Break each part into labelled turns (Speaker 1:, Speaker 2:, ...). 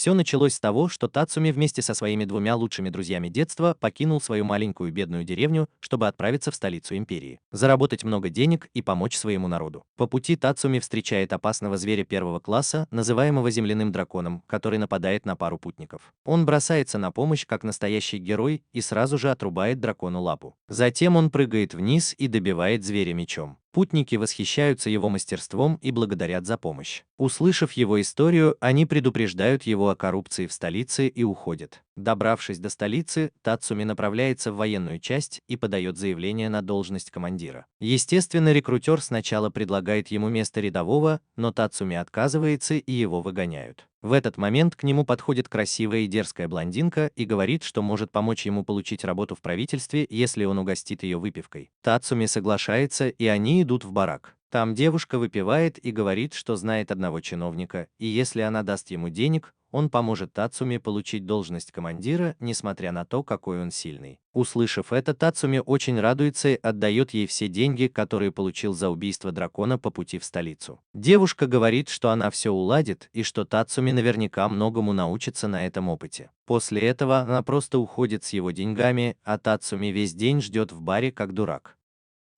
Speaker 1: Все началось с того, что Тацуми вместе со своими двумя лучшими друзьями детства покинул свою маленькую бедную деревню, чтобы отправиться в столицу империи, заработать много денег и помочь своему народу. По пути Тацуми встречает опасного зверя первого класса, называемого земляным драконом, который нападает на пару путников. Он бросается на помощь как настоящий герой и сразу же отрубает дракону лапу. Затем он прыгает вниз и добивает зверя мечом. Путники восхищаются его мастерством и благодарят за помощь. Услышав его историю, они предупреждают его о коррупции в столице и уходят. Добравшись до столицы, Тацуми направляется в военную часть и подает заявление на должность командира. Естественно, рекрутер сначала предлагает ему место рядового, но Тацуми отказывается и его выгоняют. В этот момент к нему подходит красивая и дерзкая блондинка и говорит, что может помочь ему получить работу в правительстве, если он угостит ее выпивкой. Тацуми соглашается, и они идут в барак. Там девушка выпивает и говорит, что знает одного чиновника, и если она даст ему денег, он поможет Тацуми получить должность командира, несмотря на то, какой он сильный. Услышав это, Тацуми очень радуется и отдает ей все деньги, которые получил за убийство дракона по пути в столицу. Девушка говорит, что она все уладит и что Тацуми наверняка многому научится на этом опыте. После этого она просто уходит с его деньгами, а Тацуми весь день ждет в баре как дурак.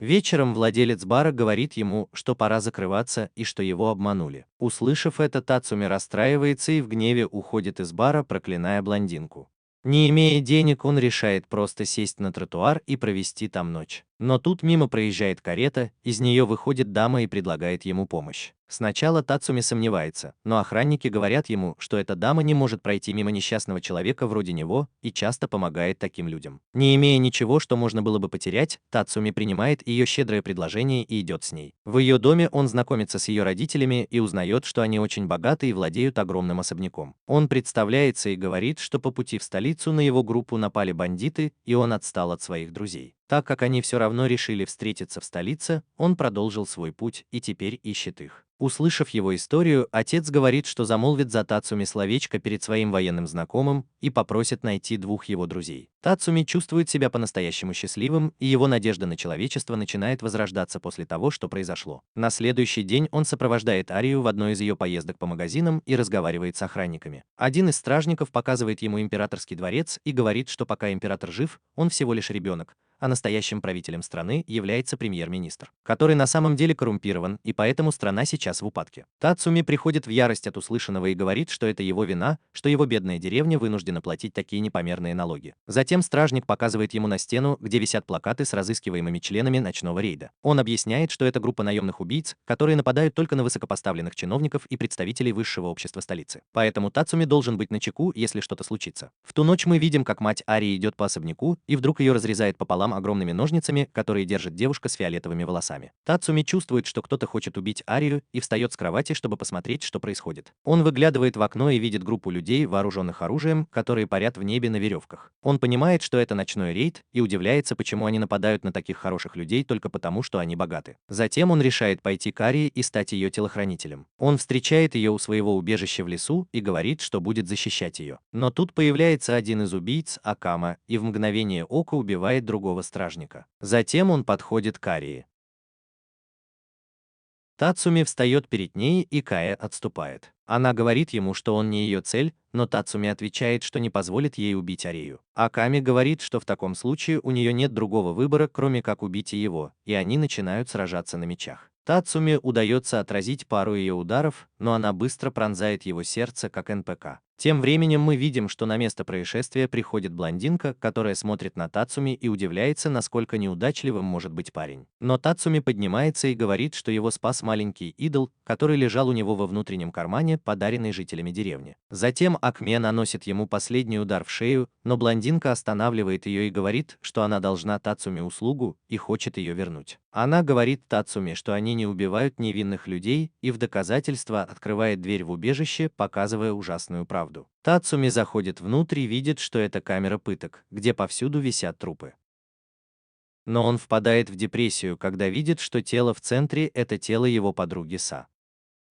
Speaker 1: Вечером владелец бара говорит ему, что пора закрываться и что его обманули. Услышав это, Тацуми расстраивается и в гневе уходит из бара, проклиная блондинку. Не имея денег, он решает просто сесть на тротуар и провести там ночь. Но тут мимо проезжает карета, из нее выходит дама и предлагает ему помощь. Сначала Тацуми сомневается, но охранники говорят ему, что эта дама не может пройти мимо несчастного человека вроде него и часто помогает таким людям. Не имея ничего, что можно было бы потерять, Тацуми принимает ее щедрое предложение и идет с ней. В ее доме он знакомится с ее родителями и узнает, что они очень богаты и владеют огромным особняком. Он представляется и говорит, что по пути в столицу на его группу напали бандиты, и он отстал от своих друзей. Так как они все равно решили встретиться в столице, он продолжил свой путь и теперь ищет их. Услышав его историю, отец говорит, что замолвит за Тацуми словечко перед своим военным знакомым и попросит найти двух его друзей. Тацуми чувствует себя по-настоящему счастливым, и его надежда на человечество начинает возрождаться после того, что произошло. На следующий день он сопровождает Арию в одной из ее поездок по магазинам и разговаривает с охранниками. Один из стражников показывает ему императорский дворец и говорит, что пока император жив, он всего лишь ребенок, а настоящим правителем страны является премьер-министр, который на самом деле коррумпирован, и поэтому страна сейчас в упадке. Тацуми приходит в ярость от услышанного и говорит, что это его вина, что его бедная деревня вынуждена платить такие непомерные налоги. Затем стражник показывает ему на стену, где висят плакаты с разыскиваемыми членами ночного рейда. Он объясняет, что это группа наемных убийц, которые нападают только на высокопоставленных чиновников и представителей высшего общества столицы. Поэтому Тацуми должен быть начеку, если что-то случится. В ту ночь мы видим, как мать Арии идет по особняку, и вдруг ее разрезает пополам огромными ножницами, которые держит девушка с фиолетовыми волосами. Тацуми чувствует, что кто-то хочет убить Арию, и встает с кровати, чтобы посмотреть, что происходит. Он выглядывает в окно и видит группу людей, вооруженных оружием, которые парят в небе на веревках. Он понимает, что это ночной рейд, и удивляется, почему они нападают на таких хороших людей только потому, что они богаты. Затем он решает пойти к Арии и стать ее телохранителем. Он встречает ее у своего убежища в лесу и говорит, что будет защищать ее. Но тут появляется один из убийц, Акама, и в мгновение ока убивает другого стражника. Затем он подходит к Арии. Тацуми встает перед ней, и Кая отступает. Она говорит ему, что он не ее цель, но Тацуми отвечает, что не позволит ей убить Арию. Аками говорит, что в таком случае у нее нет другого выбора, кроме как убить его, и они начинают сражаться на мечах. Тацуми удается отразить пару ее ударов, но она быстро пронзает его сердце, как НПК. Тем временем мы видим, что на место происшествия приходит блондинка, которая смотрит на Тацуми и удивляется, насколько неудачливым может быть парень. Но Тацуми поднимается и говорит, что его спас маленький идол, который лежал у него во внутреннем кармане, подаренный жителями деревни. Затем Акме наносит ему последний удар в шею, но блондинка останавливает ее и говорит, что она должна Тацуми услугу и хочет ее вернуть. Она говорит Тацуми, что они не убивают невинных людей, и в доказательство открывает дверь в убежище, показывая ужасную правду. Тацуми заходит внутрь и видит, что это камера пыток, где повсюду висят трупы. Но он впадает в депрессию, когда видит, что тело в центре – это тело его подруги Са.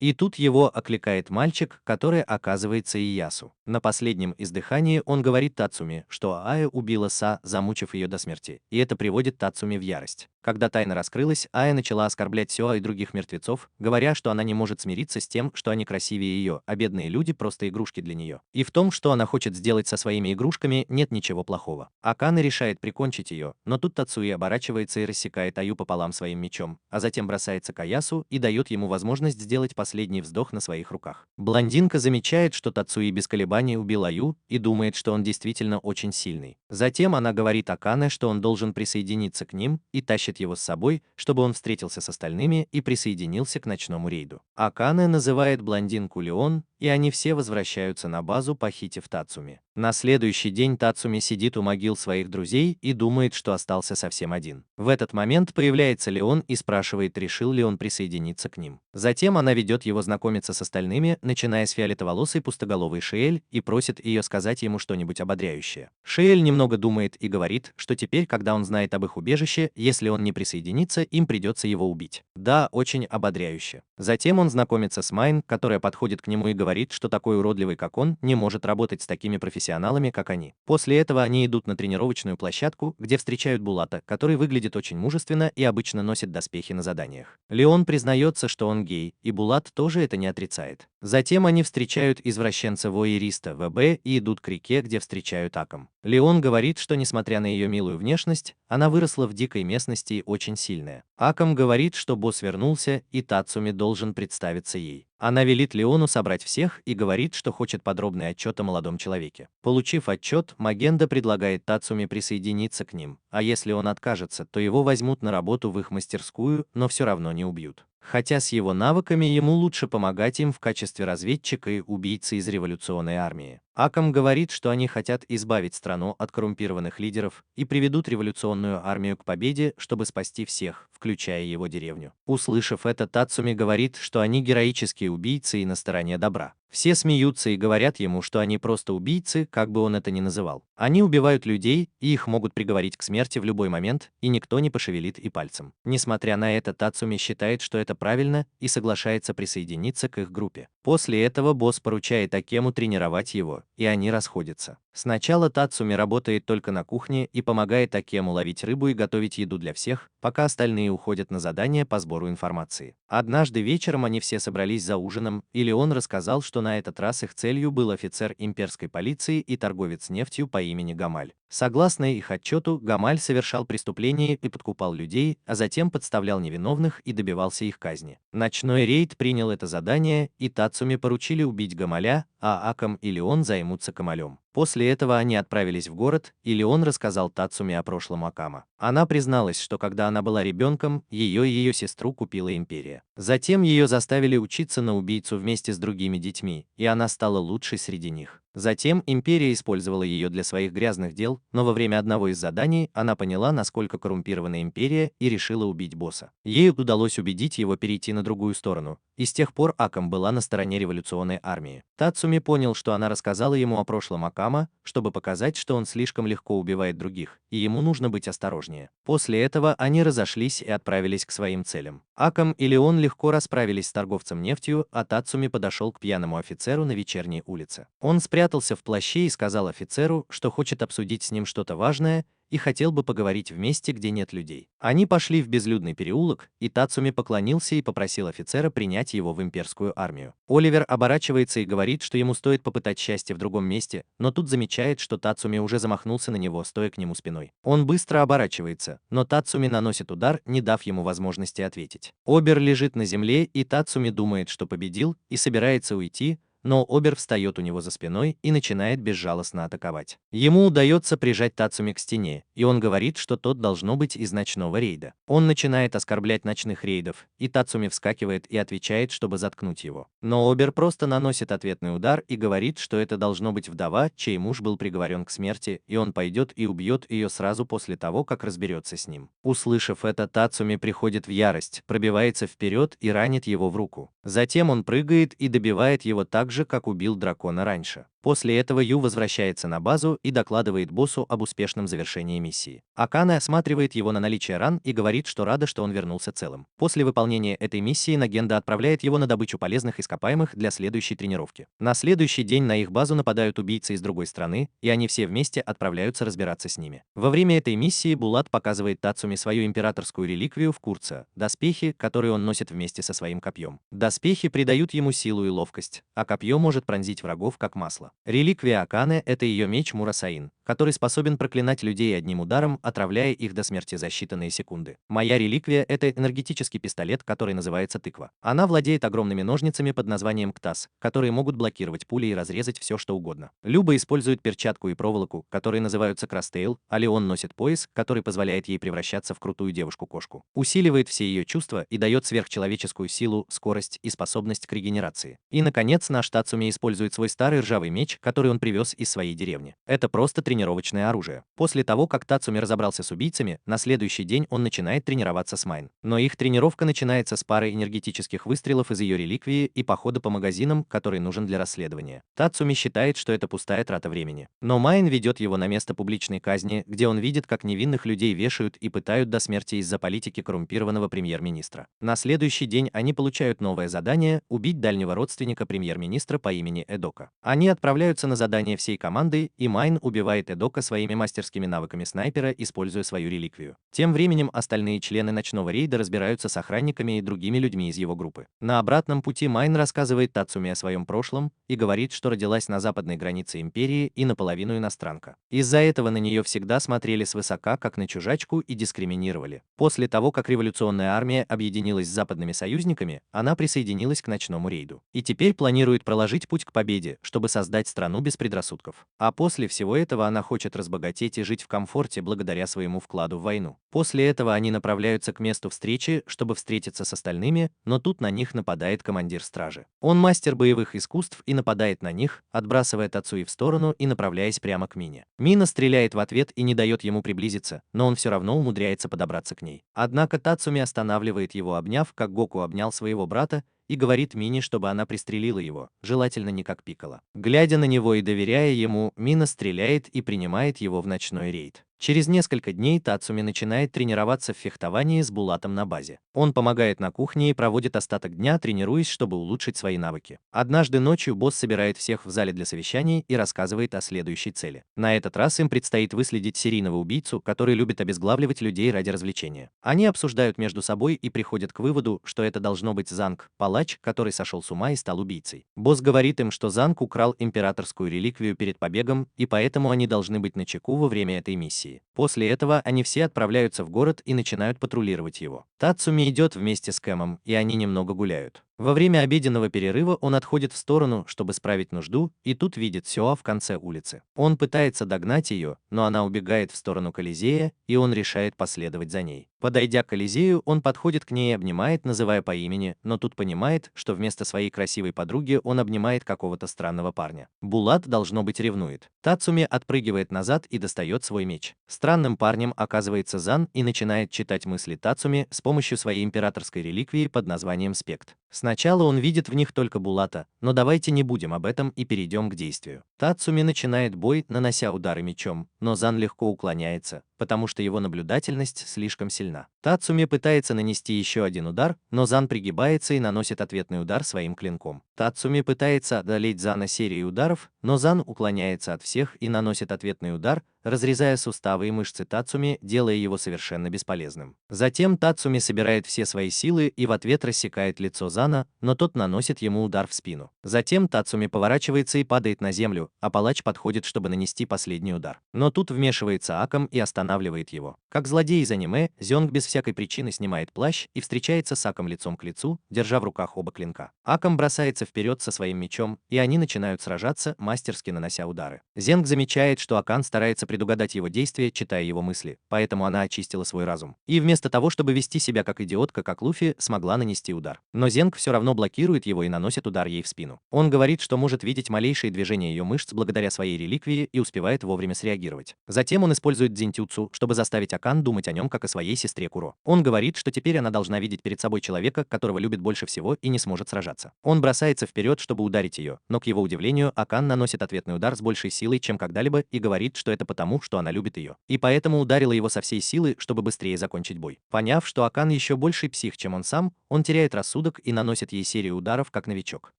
Speaker 1: И тут его окликает мальчик, который оказывается Иясу. На последнем издыхании он говорит Тацуми, что Ая убила Са, замучив ее до смерти, и это приводит Тацуми в ярость. Когда тайна раскрылась, Ая начала оскорблять Сёа и других мертвецов, говоря, что она не может смириться с тем, что они красивее ее, а бедные люди просто игрушки для нее. И в том, что она хочет сделать со своими игрушками, нет ничего плохого. Акане решает прикончить ее, но тут Тацуи оборачивается и рассекает Аю пополам своим мечом, а затем бросается к Аясу и дает ему возможность сделать последний вздох на своих руках. Блондинка замечает, что Тацуи без колебаний убил Аю и думает, что он действительно очень сильный. Затем она говорит Акане, что он должен присоединиться к ним, и тащит его с собой, чтобы он встретился с остальными и присоединился к ночному рейду. Акане называет блондинку Леон, и они все возвращаются на базу, похитив Тацуми. На следующий день Тацуми сидит у могил своих друзей и думает, что остался совсем один. В этот момент появляется Леон и спрашивает, решил ли он присоединиться к ним. Затем она ведет его знакомиться с остальными, начиная с фиолетоволосой пустоголовой Шиэль, и просит ее сказать ему что-нибудь ободряющее. Шиэль немного думает и говорит, что теперь, когда он знает об их убежище, если он не присоединится, им придется его убить. Да, очень ободряюще. Затем он знакомится с Майн, которая подходит к нему и говорит, что такой уродливый, как он, не может работать с такими профессионалами, как они. После этого они идут на тренировочную площадку, где встречают Булата, который выглядит очень мужественно и обычно носит доспехи на заданиях. Леон признается, что он гей, и Булат тоже это не отрицает. Затем они встречают извращенца-воериста ВБ и идут к реке, где встречают Акам. Леон говорит, что несмотря на ее милую внешность, она выросла в дикой местности и очень сильная. Акам говорит, что босс вернулся, и Тацуми должен представиться ей. Она велит Леону собрать всех и говорит, что хочет подробный отчет о молодом человеке. Получив отчет, Магенда предлагает Тацуми присоединиться к ним, а если он откажется, то его возьмут на работу в их мастерскую, но все равно не убьют. Хотя с его навыками ему лучше помогать им в качестве разведчика и убийцы из революционной армии. Акам говорит, что они хотят избавить страну от коррумпированных лидеров и приведут революционную армию к победе, чтобы спасти всех, включая его деревню. Услышав это, Тацуми говорит, что они героические убийцы и на стороне добра. Все смеются и говорят ему, что они просто убийцы, как бы он это ни называл. Они убивают людей, и их могут приговорить к смерти в любой момент, и никто не пошевелит и пальцем. Несмотря на это, Тацуми считает, что это правильно, и соглашается присоединиться к их группе. После этого босс поручает Акему тренировать его, и они расходятся. Сначала Тацуми работает только на кухне и помогает Акему ловить рыбу и готовить еду для всех, пока остальные уходят на задание по сбору информации. Однажды вечером они все собрались за ужином, и Леон рассказал, что на этот раз их целью был офицер имперской полиции и торговец нефтью по имени Гамаль. Согласно их отчету, Гамаль совершал преступления и подкупал людей, а затем подставлял невиновных и добивался их казни. Ночной рейд принял это задание, и Тацуми поручили убить Гамаля, а Акам и Леон займутся Камалем. После этого они отправились в город, и Леон рассказал Тацуми о прошлом Акама. Она призналась, что когда она была ребенком, ее и ее сестру купила империя. Затем ее заставили учиться на убийцу вместе с другими детьми, и она стала лучшей среди них. Затем империя использовала ее для своих грязных дел, но во время одного из заданий она поняла, насколько коррумпирована империя, и решила убить босса. Ей удалось убедить его перейти на другую сторону, и с тех пор Акам была на стороне революционной армии. Тацуми понял, что она рассказала ему о прошлом Акама, чтобы показать, что он слишком легко убивает других, и ему нужно быть осторожнее. После этого они разошлись и отправились к своим целям. Акам и Леон легко расправились с торговцем нефтью, а Тацуми подошел к пьяному офицеру на вечерней улице. Он спрятался в плаще и сказал офицеру, что хочет обсудить с ним что-то важное, и хотел бы поговорить в месте, где нет людей. Они пошли в безлюдный переулок, и Тацуми поклонился и попросил офицера принять его в имперскую армию. Оливер оборачивается и говорит, что ему стоит попытать счастье в другом месте, но тут замечает, что Тацуми уже замахнулся на него, стоя к нему спиной. Он быстро оборачивается, но Тацуми наносит удар, не дав ему возможности ответить. Обер лежит на земле, и Тацуми думает, что победил, и собирается уйти, но Обер встает у него за спиной и начинает безжалостно атаковать. Ему удается прижать Тацуми к стене, и он говорит, что тот должно быть из ночного рейда. Он начинает оскорблять ночных рейдов, и Тацуми вскакивает и отвечает, чтобы заткнуть его. Но Обер просто наносит ответный удар и говорит, что это должно быть вдова, чей муж был приговорен к смерти, и он пойдет и убьет ее сразу после того, как разберется с ним. Услышав это, Тацуми приходит в ярость, пробивается вперед и ранит его в руку. Затем он прыгает и добивает его так же, как убил дракона раньше. После этого Ю возвращается на базу и докладывает боссу об успешном завершении миссии. Акане осматривает его на наличие ран и говорит, что рада, что он вернулся целым. После выполнения этой миссии Нагенда отправляет его на добычу полезных ископаемых для следующей тренировки. На следующий день на их базу нападают убийцы из другой страны, и они все вместе отправляются разбираться с ними. Во время этой миссии Булат показывает Тацуми свою императорскую реликвию в Курца, доспехи, которые он носит вместе со своим копьем. Доспехи придают ему силу и ловкость, а копье может пронзить врагов как масло. Реликвия Акане – это ее меч Мурасаин, который способен проклинать людей одним ударом, отравляя их до смерти за считанные секунды. Моя реликвия – это энергетический пистолет, который называется тыква. Она владеет огромными ножницами под названием ктас, которые могут блокировать пули и разрезать все, что угодно. Люба использует перчатку и проволоку, которые называются крастейл, а Леон носит пояс, который позволяет ей превращаться в крутую девушку-кошку. Усиливает все ее чувства и дает сверхчеловеческую силу, скорость и способность к регенерации. И, наконец, наш Тацуми использует свой старый ржавый меч, который он привез из своей деревни. Это просто тренировочное оружие. После того, как Тацуми разобрался с убийцами, на следующий день он начинает тренироваться с Майн. Но их тренировка начинается с пары энергетических выстрелов из ее реликвии и похода по магазинам, который нужен для расследования. Тацуми считает, что это пустая трата времени. Но Майн ведет его на место публичной казни, где он видит, как невинных людей вешают и пытают до смерти из-за политики коррумпированного премьер-министра. На следующий день они получают новое задание – убить дальнего родственника премьер-министра по имени Эдока. Они отправляются на задание всей командой, и Майн убивает Эдока своими мастерскими навыками снайпера, используя свою реликвию. Тем временем остальные члены ночного рейда разбираются с охранниками и другими людьми из его группы. На обратном пути Майн рассказывает Тацуми о своем прошлом и говорит, что родилась на западной границе империи и наполовину иностранка. Из-за этого на нее всегда смотрели свысока, как на чужачку, и дискриминировали. После того, как революционная армия объединилась с западными союзниками, она присоединилась к ночному рейду. И теперь планирует проложить путь к победе, чтобы создать страну без предрассудков. А после всего этого она хочет разбогатеть и жить в комфорте благодаря своему вкладу в войну. После этого они направляются к месту встречи, чтобы встретиться с остальными, но тут на них нападает командир стражи. Он мастер боевых искусств и нападает на них, отбрасывая Тацуи в сторону и направляясь прямо к Мине. Мина стреляет в ответ и не дает ему приблизиться, но он все равно умудряется подобраться к ней. Однако Тацуми останавливает его, обняв, как Гоку обнял своего брата, и говорит Мине, чтобы она пристрелила его, желательно не как Пикколо. Глядя на него и доверяя ему, Мина стреляет и принимает его в ночной рейд. Через несколько дней Тацуми начинает тренироваться в фехтовании с Булатом на базе. Он помогает на кухне и проводит остаток дня, тренируясь, чтобы улучшить свои навыки. Однажды ночью босс собирает всех в зале для совещаний и рассказывает о следующей цели. На этот раз им предстоит выследить серийного убийцу, который любит обезглавливать людей ради развлечения. Они обсуждают между собой и приходят к выводу, что это должно быть Занг, палач, который сошел с ума и стал убийцей. Босс говорит им, что Занг украл императорскую реликвию перед побегом, и поэтому они должны быть начеку во время этой миссии. После этого они все отправляются в город и начинают патрулировать его. Тацуми идет вместе с Кэмом, и они немного гуляют. Во время обеденного перерыва он отходит в сторону, чтобы справить нужду, и тут видит Сёа в конце улицы. Он пытается догнать ее, но она убегает в сторону Колизея, и он решает последовать за ней. Подойдя к Колизею, он подходит к ней и обнимает, называя по имени, но тут понимает, что вместо своей красивой подруги он обнимает какого-то странного парня. Булат, должно быть, ревнует. Тацуми отпрыгивает назад и достает свой меч. Странным парнем оказывается Зан и начинает читать мысли Тацуми с помощью своей императорской реликвии под названием Спект. Сначала он видит в них только Булата, но давайте не будем об этом и перейдем к действию. Тацуми начинает бой, нанося удары мечом, но Зан легко уклоняется, потому что его наблюдательность слишком сильна. Тацуми пытается нанести еще один удар, но Зан пригибается и наносит ответный удар своим клинком. Тацуми пытается одолеть Зана серией ударов, но Зан уклоняется от всех и наносит ответный удар, разрезая суставы и мышцы Тацуми, делая его совершенно бесполезным. Затем Тацуми собирает все свои силы и в ответ рассекает лицо Зана, но тот наносит ему удар в спину. Затем Тацуми поворачивается и падает на землю, а палач подходит, чтобы нанести последний удар. Но тут вмешивается Акам и останавливает его. Как злодей из аниме, Зёнг без всякой причины снимает плащ и встречается с Акам лицом к лицу, держа в руках оба клинка. Акам бросается вперед со своим мечом, и они начинают сражаться, мастерски нанося удары. Зенг замечает, что Акан старается предугадать его действия, читая его мысли, поэтому она очистила свой разум. И вместо того, чтобы вести себя как идиотка, как Луфи, смогла нанести удар. Но Зенг все равно блокирует его и наносит удар ей в спину. Он говорит, что может видеть малейшие движения ее мышц благодаря своей реликвии и успевает вовремя среагировать. Затем он использует дзинтюцу отцу, чтобы заставить Акан думать о нем как о своей сестре Куро. Он говорит, что теперь она должна видеть перед собой человека, которого любит больше всего и не сможет сражаться. Он бросается вперед, чтобы ударить ее, но, к его удивлению, Акан наносит ответный удар с большей силой, чем когда-либо, и говорит, что это потому, что она любит ее. И поэтому ударила его со всей силы, чтобы быстрее закончить бой. Поняв, что Акан еще больший псих, чем он сам, он теряет рассудок и наносит ей серию ударов, как новичок.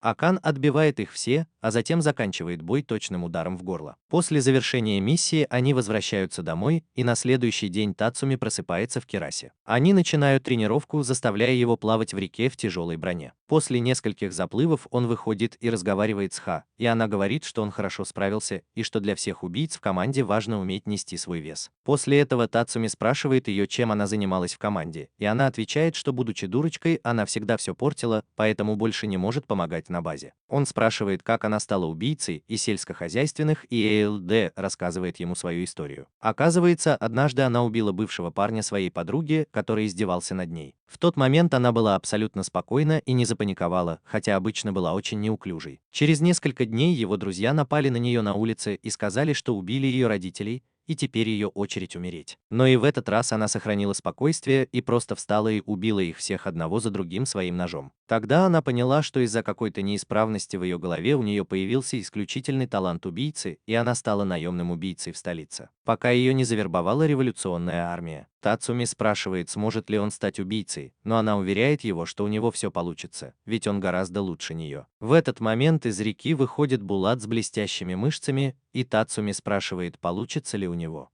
Speaker 1: Акан отбивает их все, а затем заканчивает бой точным ударом в горло. После завершения миссии они возвращаются домой, и на следующий день Тацуми просыпается в Кирасе. Они начинают тренировку, заставляя его плавать в реке в тяжелой броне. После нескольких заплывов он выходит и разговаривает с Ха, и она говорит, что он хорошо справился, и что для всех убийц в команде важно уметь нести свой вес. После этого Тацуми спрашивает ее, чем она занималась в команде, и она отвечает, что, будучи дурочкой, она всегда все портила, поэтому больше не может помогать на базе. Он спрашивает, как она стала убийцей и сельскохозяйственных, и АЛД рассказывает ему свою историю. Оказывается, однажды она убила бывшего парня своей подруги, который издевался над ней. В тот момент она была абсолютно спокойна и не запаниковала, хотя обычно была очень неуклюжей. Через несколько дней его друзья напали на нее на улице и сказали, что убили ее родителей, и теперь ее очередь умереть. Но и в этот раз она сохранила спокойствие и просто встала и убила их всех одного за другим своим ножом. Тогда она поняла, что из-за какой-то неисправности в ее голове у нее появился исключительный талант убийцы, и она стала наемным убийцей в столице, пока ее не завербовала революционная армия. Тацуми спрашивает, сможет ли он стать убийцей, но она уверяет его, что у него все получится, ведь он гораздо лучше нее. В этот момент из реки выходит Булат с блестящими мышцами, и Тацуми спрашивает, получится ли у него.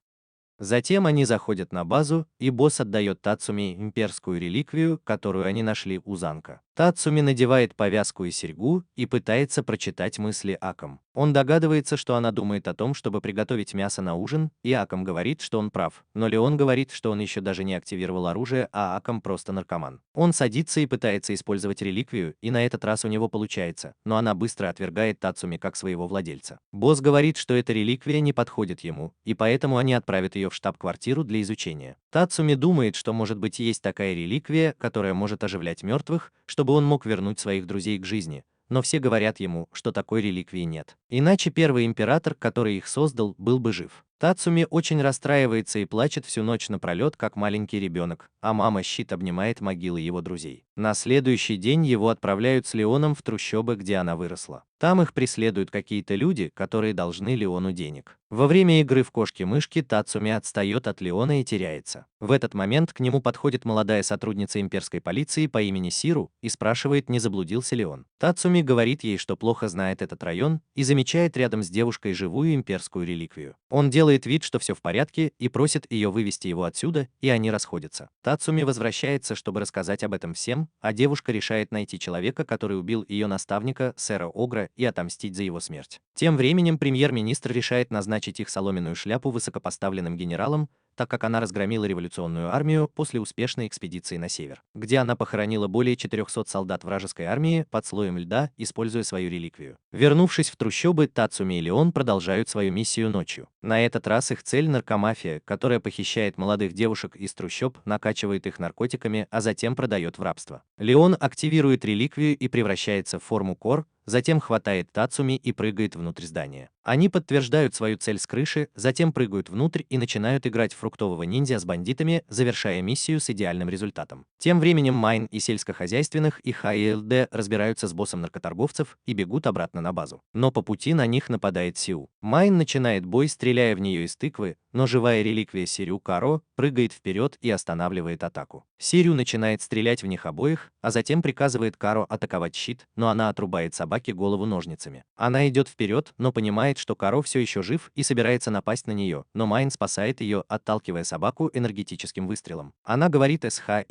Speaker 1: Затем они заходят на базу, и босс отдает Тацуми имперскую реликвию, которую они нашли у Занка. Тацуми надевает повязку и серьгу и пытается прочитать мысли Акам. Он догадывается, что она думает о том, чтобы приготовить мясо на ужин, и Акам говорит, что он прав, но Леон говорит, что он еще даже не активировал оружие, а Акам просто наркоман. Он садится и пытается использовать реликвию, и на этот раз у него получается, но она быстро отвергает Тацуми как своего владельца. Босс говорит, что эта реликвия не подходит ему, и поэтому они отправят ее в штаб-квартиру для изучения. Тацуми думает, что может быть есть такая реликвия, которая может оживлять мертвых, чтобы он мог вернуть своих друзей к жизни, но все говорят ему, что такой реликвии нет. Иначе первый император, который их создал, был бы жив. Тацуми очень расстраивается и плачет всю ночь напролет, как маленький ребенок, а мама Щит обнимает могилы его друзей. На следующий день его отправляют с Леоном в трущобы, где она выросла. Там их преследуют какие-то люди, которые должны Леону денег. Во время игры в кошки-мышки Тацуми отстает от Леона и теряется. В этот момент к нему подходит молодая сотрудница имперской полиции по имени Сиру и спрашивает, не заблудился ли он. Тацуми говорит ей, что плохо знает этот район, и замечает рядом с девушкой живую имперскую реликвию. Он делает вид, что все в порядке, и просит ее вывести его отсюда, и они расходятся. Тацуми возвращается, чтобы рассказать об этом всем, а девушка решает найти человека, который убил ее наставника, сэра Огра, и отомстить за его смерть. Тем временем премьер-министр решает назначить их соломенную шляпу высокопоставленным генералом, так как она разгромила революционную армию после успешной экспедиции на север, где она похоронила более 400 солдат вражеской армии под слоем льда, используя свою реликвию. Вернувшись в трущобы, Тацуми и Леон продолжают свою миссию ночью. На этот раз их цель — наркомафия, которая похищает молодых девушек из трущоб, накачивает их наркотиками, а затем продает в рабство. Леон активирует реликвию и превращается в форму Кор, затем хватает Тацуми и прыгает внутрь здания. Они подтверждают свою цель с крыши, затем прыгают внутрь и начинают играть в фруктового ниндзя с бандитами, завершая миссию с идеальным результатом. Тем временем Майн и сельскохозяйственных и ХЛД разбираются с боссом наркоторговцев и бегут обратно на базу. Но по пути на них нападает Сиу. Майн начинает бой, стреляя в нее из тыквы, но живая реликвия Сирю Каро прыгает вперед и останавливает атаку. Сирю начинает стрелять в них обоих, а затем приказывает Каро атаковать Щит, но она отрубает собаке голову ножницами. Она идет вперед, но понимает, что Каро все еще жив и собирается напасть на нее, но Майн спасает ее, отталкивая собаку энергетическим выстрелом. Она говорит СХ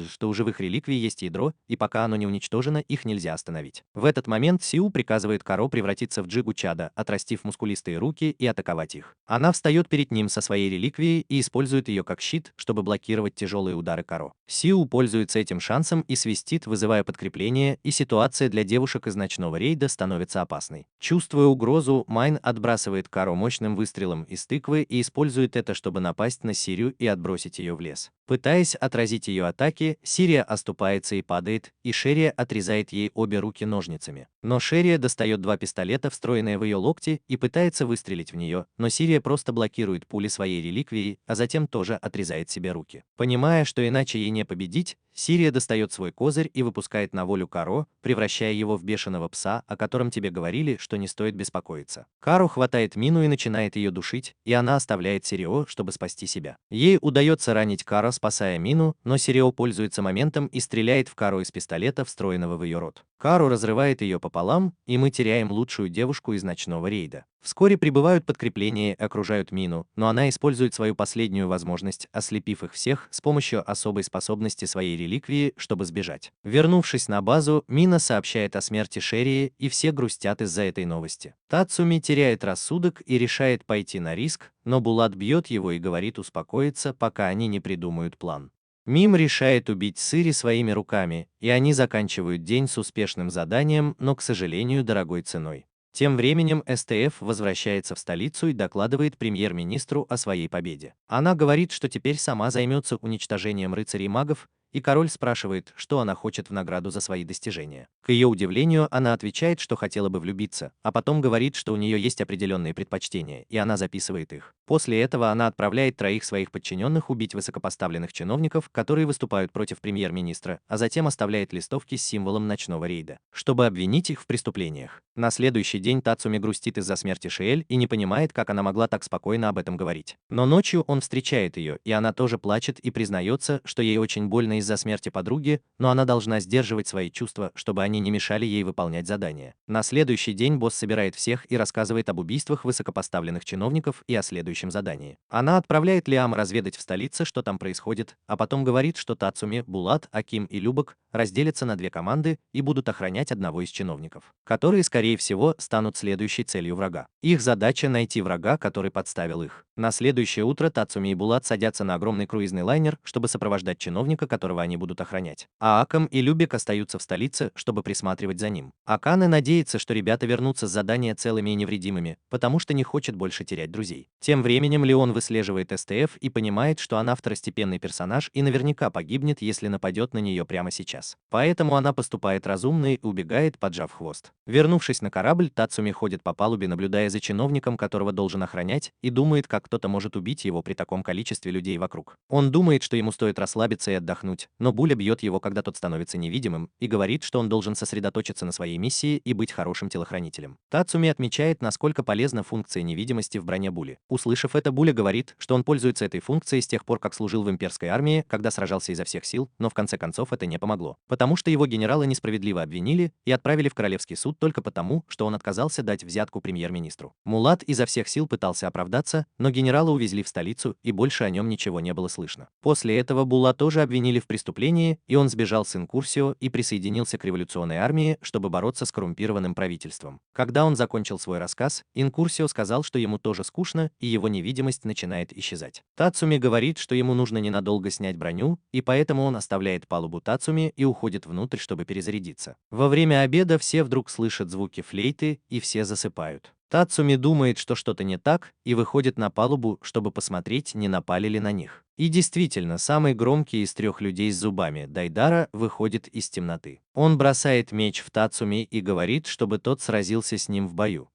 Speaker 1: что у живых реликвий есть ядро, и пока оно не уничтожено, их нельзя остановить. В этот момент Сиу приказывает Каро превратиться в Джигу Чада, отрастив мускулистые руки и атаковать их. Она встает перед ним со своей реликвией и использует ее как щит, чтобы блокировать тяжелые удары Каро. Сиу пользуется этим шансом и свистит, вызывая подкрепление, и ситуация для девушек изначально ночного рейда становится опасной. Чувствуя угрозу, Майн отбрасывает Каро мощным выстрелом из тыквы и использует это, чтобы напасть на Сирию и отбросить ее в лес. Пытаясь отразить ее атаки, Сирия оступается и падает, и Шерия отрезает ей обе руки ножницами. Но Шерия достает два пистолета, встроенные в ее локти, и пытается выстрелить в нее, но Сирия просто блокирует пули своей реликвии, а затем тоже отрезает себе руки. Понимая, что иначе ей не победить, Сирия достает свой козырь и выпускает на волю Каро, превращая его в бешеного пса, о котором тебе говорили, что не стоит беспокоиться. Каро хватает мину и начинает ее душить, и она оставляет Сирио, чтобы спасти себя. Ей удается ранить Каро, спасая мину, но Сирио пользуется моментом и стреляет в Каро из пистолета, встроенного в ее рот. Каро разрывает ее пополам, и мы теряем лучшую девушку из ночного рейда. Вскоре прибывают подкрепления и окружают Мину, но она использует свою последнюю возможность, ослепив их всех с помощью особой способности своей реликвии, чтобы сбежать. Вернувшись на базу, Мина сообщает о смерти Шерии, и все грустят из-за этой новости. Тацуми теряет рассудок и решает пойти на риск, но Булат бьет его и говорит успокоиться, пока они не придумают план. Мим решает убить Сыри своими руками, и они заканчивают день с успешным заданием, но, к сожалению, дорогой ценой. Тем временем СТФ возвращается в столицу и докладывает премьер-министру о своей победе. Она говорит, что теперь сама займется уничтожением рыцарей-магов, и король спрашивает, что она хочет в награду за свои достижения. К ее удивлению, она отвечает, что хотела бы влюбиться, а потом говорит, что у нее есть определенные предпочтения, и она записывает их. После этого она отправляет троих своих подчиненных убить высокопоставленных чиновников, которые выступают против премьер-министра, а затем оставляет листовки с символом ночного рейда, чтобы обвинить их в преступлениях. На следующий день Тацуми грустит из-за смерти Шиэль и не понимает, как она могла так спокойно об этом говорить. Но ночью он встречает ее, и она тоже плачет и признается, что ей очень больно из-за смерти подруги, но она должна сдерживать свои чувства, чтобы они не мешали ей выполнять задания. На следующий день босс собирает всех и рассказывает об убийствах высокопоставленных чиновников и о следующем задании. Она отправляет Лиам разведать в столице, что там происходит, а потом говорит, что Тацуми, Булат, Аким и Любок разделятся на две команды и будут охранять одного из чиновников, которые, скорее всего, станут следующей целью врага. Их задача — найти врага, который подставил их. На следующее утро Тацуми и Булат садятся на огромный круизный лайнер, чтобы сопровождать чиновника, которого они будут охранять. А Акам и Любек остаются в столице, чтобы присматривать за ним. Акане надеется, что ребята вернутся с задания целыми и невредимыми, потому что не хочет больше терять друзей. Тем временем Леон выслеживает СТФ и понимает, что она второстепенный персонаж и наверняка погибнет, если нападет на нее прямо сейчас. Поэтому она поступает разумно и убегает, поджав хвост. Вернувшись на корабль, Тацуми ходит по палубе, наблюдая за чиновником, которого должен охранять, и думает, как кто-то может убить его при таком количестве людей вокруг. Он думает, что ему стоит расслабиться и отдохнуть, но Буля бьет его, когда тот становится невидимым, и говорит, что он должен сосредоточиться на своей миссии и быть хорошим телохранителем. Тацуми отмечает, насколько полезна функция невидимости в броне Були. Услышав это, Буля говорит, что он пользуется этой функцией с тех пор, как служил в имперской армии, когда сражался изо всех сил, но в конце концов это не помогло, потому что его генерала несправедливо обвинили и отправили в королевский суд только потому, что он отказался дать взятку премьер-министру. Мулат изо всех сил пытался оправдаться, но генерала увезли в столицу, и больше о нем ничего не было слышно. После этого Була тоже обвинили в преступлении, и он сбежал с Инкурсио и присоединился к революционной армии, чтобы бороться с коррумпированным правительством. Когда он закончил свой рассказ, Инкурсио сказал, что ему тоже скучно, и его невидимость начинает исчезать. Тацуми говорит, что ему нужно ненадолго снять броню, и поэтому он оставляет палубу Тацуми и уходит внутрь, чтобы перезарядиться. Во время обеда все вдруг слышат звуки флейты, и все засыпают. Тацуми думает, что что-то не так, и выходит на палубу, чтобы посмотреть, не напали ли на них. И действительно, самый громкий из трех людей с зубами, Дайдара, выходит из темноты. Он бросает меч в Тацуми и говорит, чтобы тот сразился с ним в бою.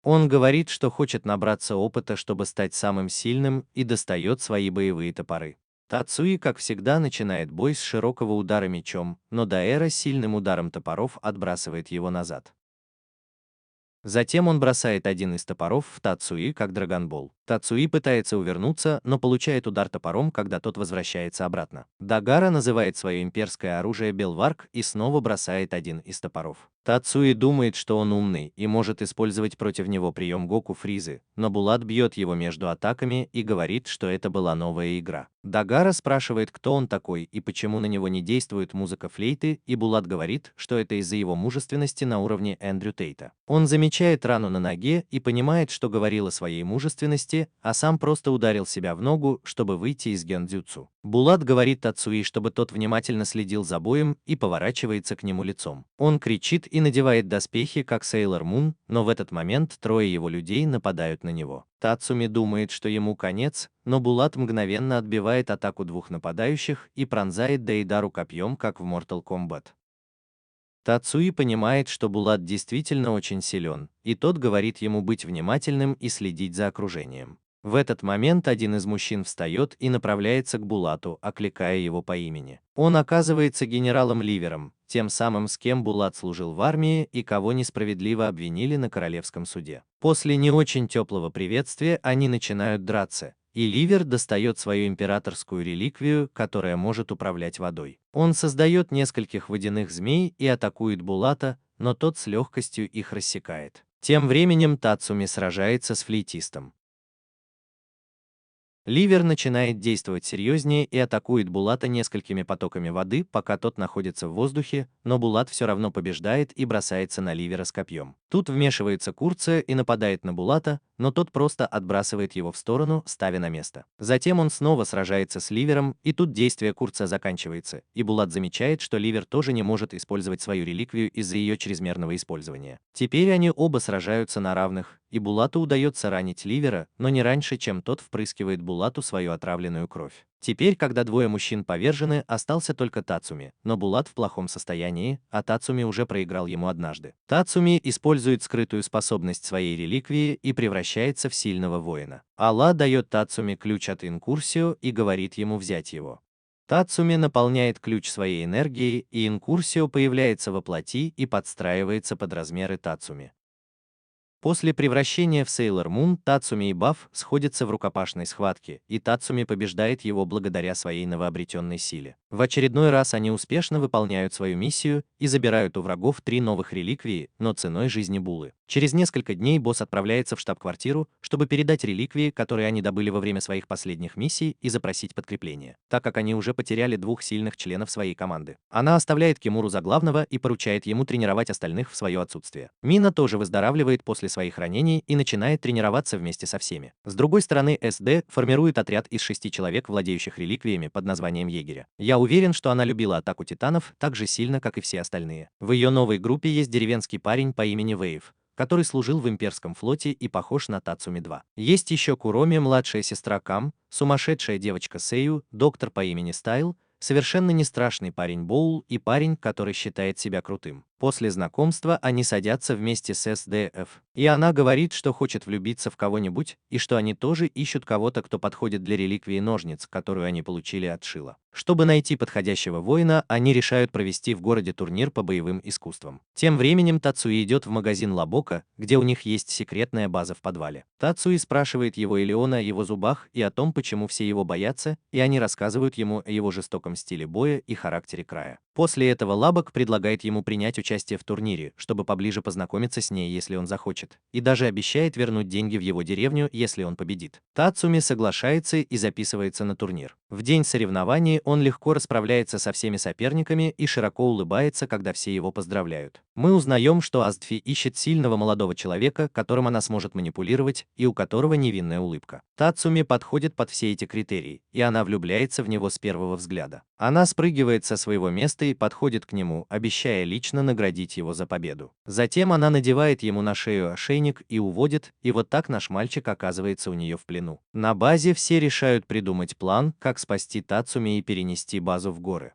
Speaker 1: Он говорит, что хочет набраться опыта, чтобы стать самым сильным, и достает свои боевые топоры. Тацуи, как всегда, начинает бой с широкого удара мечом, но Даэра сильным ударом топоров отбрасывает его назад. Затем он бросает один из топоров в Тацуи, как драгонбол. Тацуи пытается увернуться, но получает удар топором, когда тот возвращается обратно. Дагара называет свое имперское оружие Белварк и снова бросает один из топоров. Тацуи думает, что он умный и может использовать против него прием Гоку Фризы, но Булат бьет его между атаками и говорит, что это была новая игра. Дагара спрашивает, кто он такой и почему на него не действует музыка флейты, и Булат говорит, что это из-за его мужественности на уровне Эндрю Тейта. Он замечает рану на ноге и понимает, что говорил о своей мужественности месте, а сам просто ударил себя в ногу, чтобы выйти из гёндзюцу. Булат говорит Тацуи, чтобы тот внимательно следил за боем и поворачивается к нему лицом. Он кричит и надевает доспехи, как Сейлор Мун, но в этот момент трое его людей нападают на него. Тацуми думает, что ему конец, но Булат мгновенно отбивает атаку двух нападающих и пронзает Дейдару копьем, как в Mortal Kombat. Тацуи понимает, что Булат действительно очень силен, и тот говорит ему быть внимательным и следить за окружением. В этот момент один из мужчин встает и направляется к Булату, окликая его по имени. Он оказывается генералом Ливером, тем самым, с кем Булат служил в армии и кого несправедливо обвинили на королевском суде. После не очень теплого приветствия они начинают драться, и Ливер достает свою императорскую реликвию, которая может управлять водой. Он создает нескольких водяных змей и атакует Булата, но тот с легкостью их рассекает. Тем временем Тацуми сражается с флейтистом. Ливер начинает действовать серьезнее и атакует Булата несколькими потоками воды, пока тот находится в воздухе, но Булат все равно побеждает и бросается на Ливера с копьем. Тут вмешивается Курция и нападает на Булата, но тот просто отбрасывает его в сторону, ставя на место. Затем он снова сражается с Ливером, и тут действие Курция заканчивается, и Булат замечает, что Ливер тоже не может использовать свою реликвию из-за ее чрезмерного использования. Теперь они оба сражаются на равных, и Булату удается ранить Ливера, но не раньше, чем тот впрыскивает Булату свою отравленную кровь. Теперь, когда двое мужчин повержены, остался только Тацуми, но Булат в плохом состоянии, а Тацуми уже проиграл ему однажды. Тацуми использует скрытую способность своей реликвии и превращается в сильного воина. Алла дает Тацуми ключ от Инкурсио и говорит ему взять его. Тацуми наполняет ключ своей энергией, и Инкурсио появляется во плоти и подстраивается под размеры Тацуми. После превращения в Сейлор Мун Тацуми и Баф сходятся в рукопашной схватке, и Тацуми побеждает его благодаря своей новообретенной силе. В очередной раз они успешно выполняют свою миссию и забирают у врагов 3 новых реликвии, но ценой жизни Булы. Через несколько дней босс отправляется в штаб-квартиру, чтобы передать реликвии, которые они добыли во время своих последних миссий, и запросить подкрепление, так как они уже потеряли 2 сильных членов своей команды. Она оставляет Кимуру за главного и поручает ему тренировать остальных в свое отсутствие. Мина тоже выздоравливает после своих ранений и начинает тренироваться вместе со всеми. С другой стороны, СД формирует отряд из 6 человек, владеющих реликвиями под названием Егеря. Я уверен, что она любила атаку титанов так же сильно, как и все остальные. В ее новой группе есть деревенский парень по имени Вейв, который служил в имперском флоте и похож на Тацуми-2. Есть еще Куроми, младшая сестра Кам, сумасшедшая девочка Сэю, доктор по имени Стайл, совершенно не страшный парень Боул и парень, который считает себя крутым. После знакомства они садятся вместе с СДФ, и она говорит, что хочет влюбиться в кого-нибудь, и что они тоже ищут кого-то, кто подходит для реликвии ножниц, которую они получили от Шила. Чтобы найти подходящего воина, они решают провести в городе турнир по боевым искусствам. Тем временем Тацуи идет в магазин Лабока, где у них есть секретная база в подвале. Тацуи спрашивает его и Леона о его зубах и о том, почему все его боятся, и они рассказывают ему о его жестоком стиле боя и характере края. После этого Лабок предлагает ему принять участие в турнире, чтобы поближе познакомиться с ней, если он захочет, и даже обещает вернуть деньги в его деревню, если он победит. Тацуми соглашается и записывается на турнир. В день соревнований он легко расправляется со всеми соперниками и широко улыбается, когда все его поздравляют. Мы узнаем, что Аздфи ищет сильного молодого человека, которым она сможет манипулировать, и у которого невинная улыбка. Тацуми подходит под все эти критерии, и она влюбляется в него с первого взгляда. Она спрыгивает со своего места и подходит к нему, обещая лично наградить его за победу. Затем она надевает ему на шею ошейник и уводит, и вот так наш мальчик оказывается у нее в плену. На базе все решают придумать план, как спасти Тацуми и перенести базу в горы.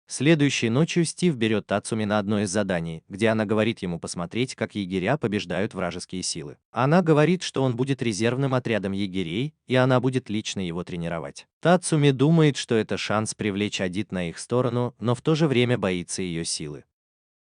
Speaker 1: Следующей ночью Стив берет Тацуми на одно из заданий, где она говорит ему посмотреть, как егеря побеждают вражеские силы. Она говорит, что он будет резервным отрядом егерей, и она будет лично его тренировать. Тацуми думает, что это шанс привлечь Адит на их сторону, но в то же время боится ее силы.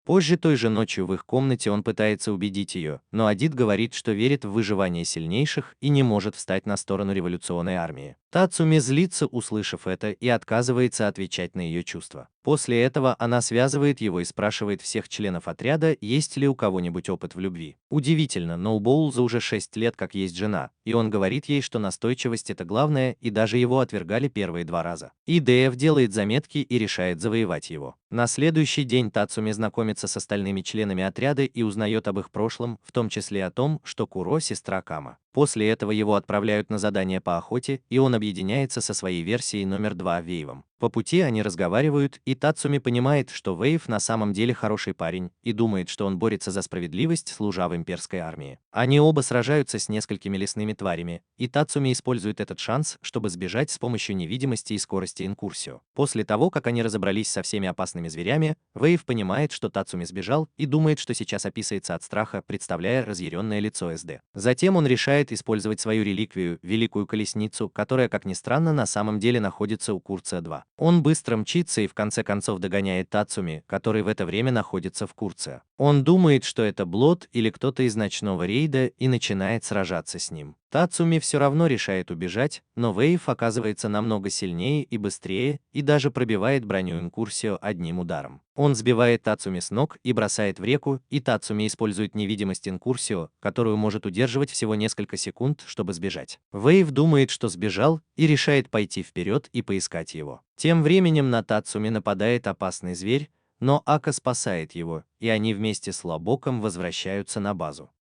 Speaker 1: Позже той же ночью в их комнате он пытается убедить ее, но Адит говорит, что верит в выживание сильнейших и не может встать на сторону революционной армии. Тацуми злится, услышав это, и отказывается отвечать на ее чувства. После этого она связывает его и спрашивает всех членов отряда, есть ли у кого-нибудь опыт в любви. Удивительно, но у Боулза уже 6 лет как есть жена, и он говорит ей, что настойчивость это главное, и даже его отвергали первые 2 раза. ИДФ делает заметки и решает завоевать его. На следующий день Тацуми знакомится с остальными членами отряда и узнает об их прошлом, в том числе о том, что Куро – сестра Кама. После этого его отправляют на задание по охоте, и он объединяется со своей версией номер 2 Вейвом. По пути они разговаривают, и Тацуми понимает, что Вейв на самом деле хороший парень, и думает, что он борется за справедливость, служа в имперской армии. Они оба сражаются с несколькими лесными тварями, и Тацуми использует этот шанс, чтобы сбежать с помощью невидимости и скорости инкурсио. После того, как они разобрались со всеми опасными зверями, Вейв понимает, что Тацуми сбежал, и думает, что сейчас описывается от страха, представляя разъяренное лицо СД. Затем он решает использовать свою реликвию, Великую Колесницу, которая, как ни странно, на самом деле находится у Курция-2. Он быстро мчится и в конце концов догоняет Тацуми, который в это время находится в Курция. Он думает, что это Блот или кто-то из ночного рейда, и начинает сражаться с ним. Тацуми все равно решает убежать, но Вейв оказывается намного сильнее и быстрее, и даже пробивает броню инкурсио одним ударом. Он сбивает Тацуми с ног и бросает в реку, и Тацуми использует невидимость инкурсио, которую может удерживать всего несколько секунд, чтобы сбежать. Вейв думает, что сбежал, и решает пойти вперед и поискать его. Тем временем на Тацуми нападает опасный зверь, но Ака спасает его, и они вместе с Лобоком возвращаются на базу.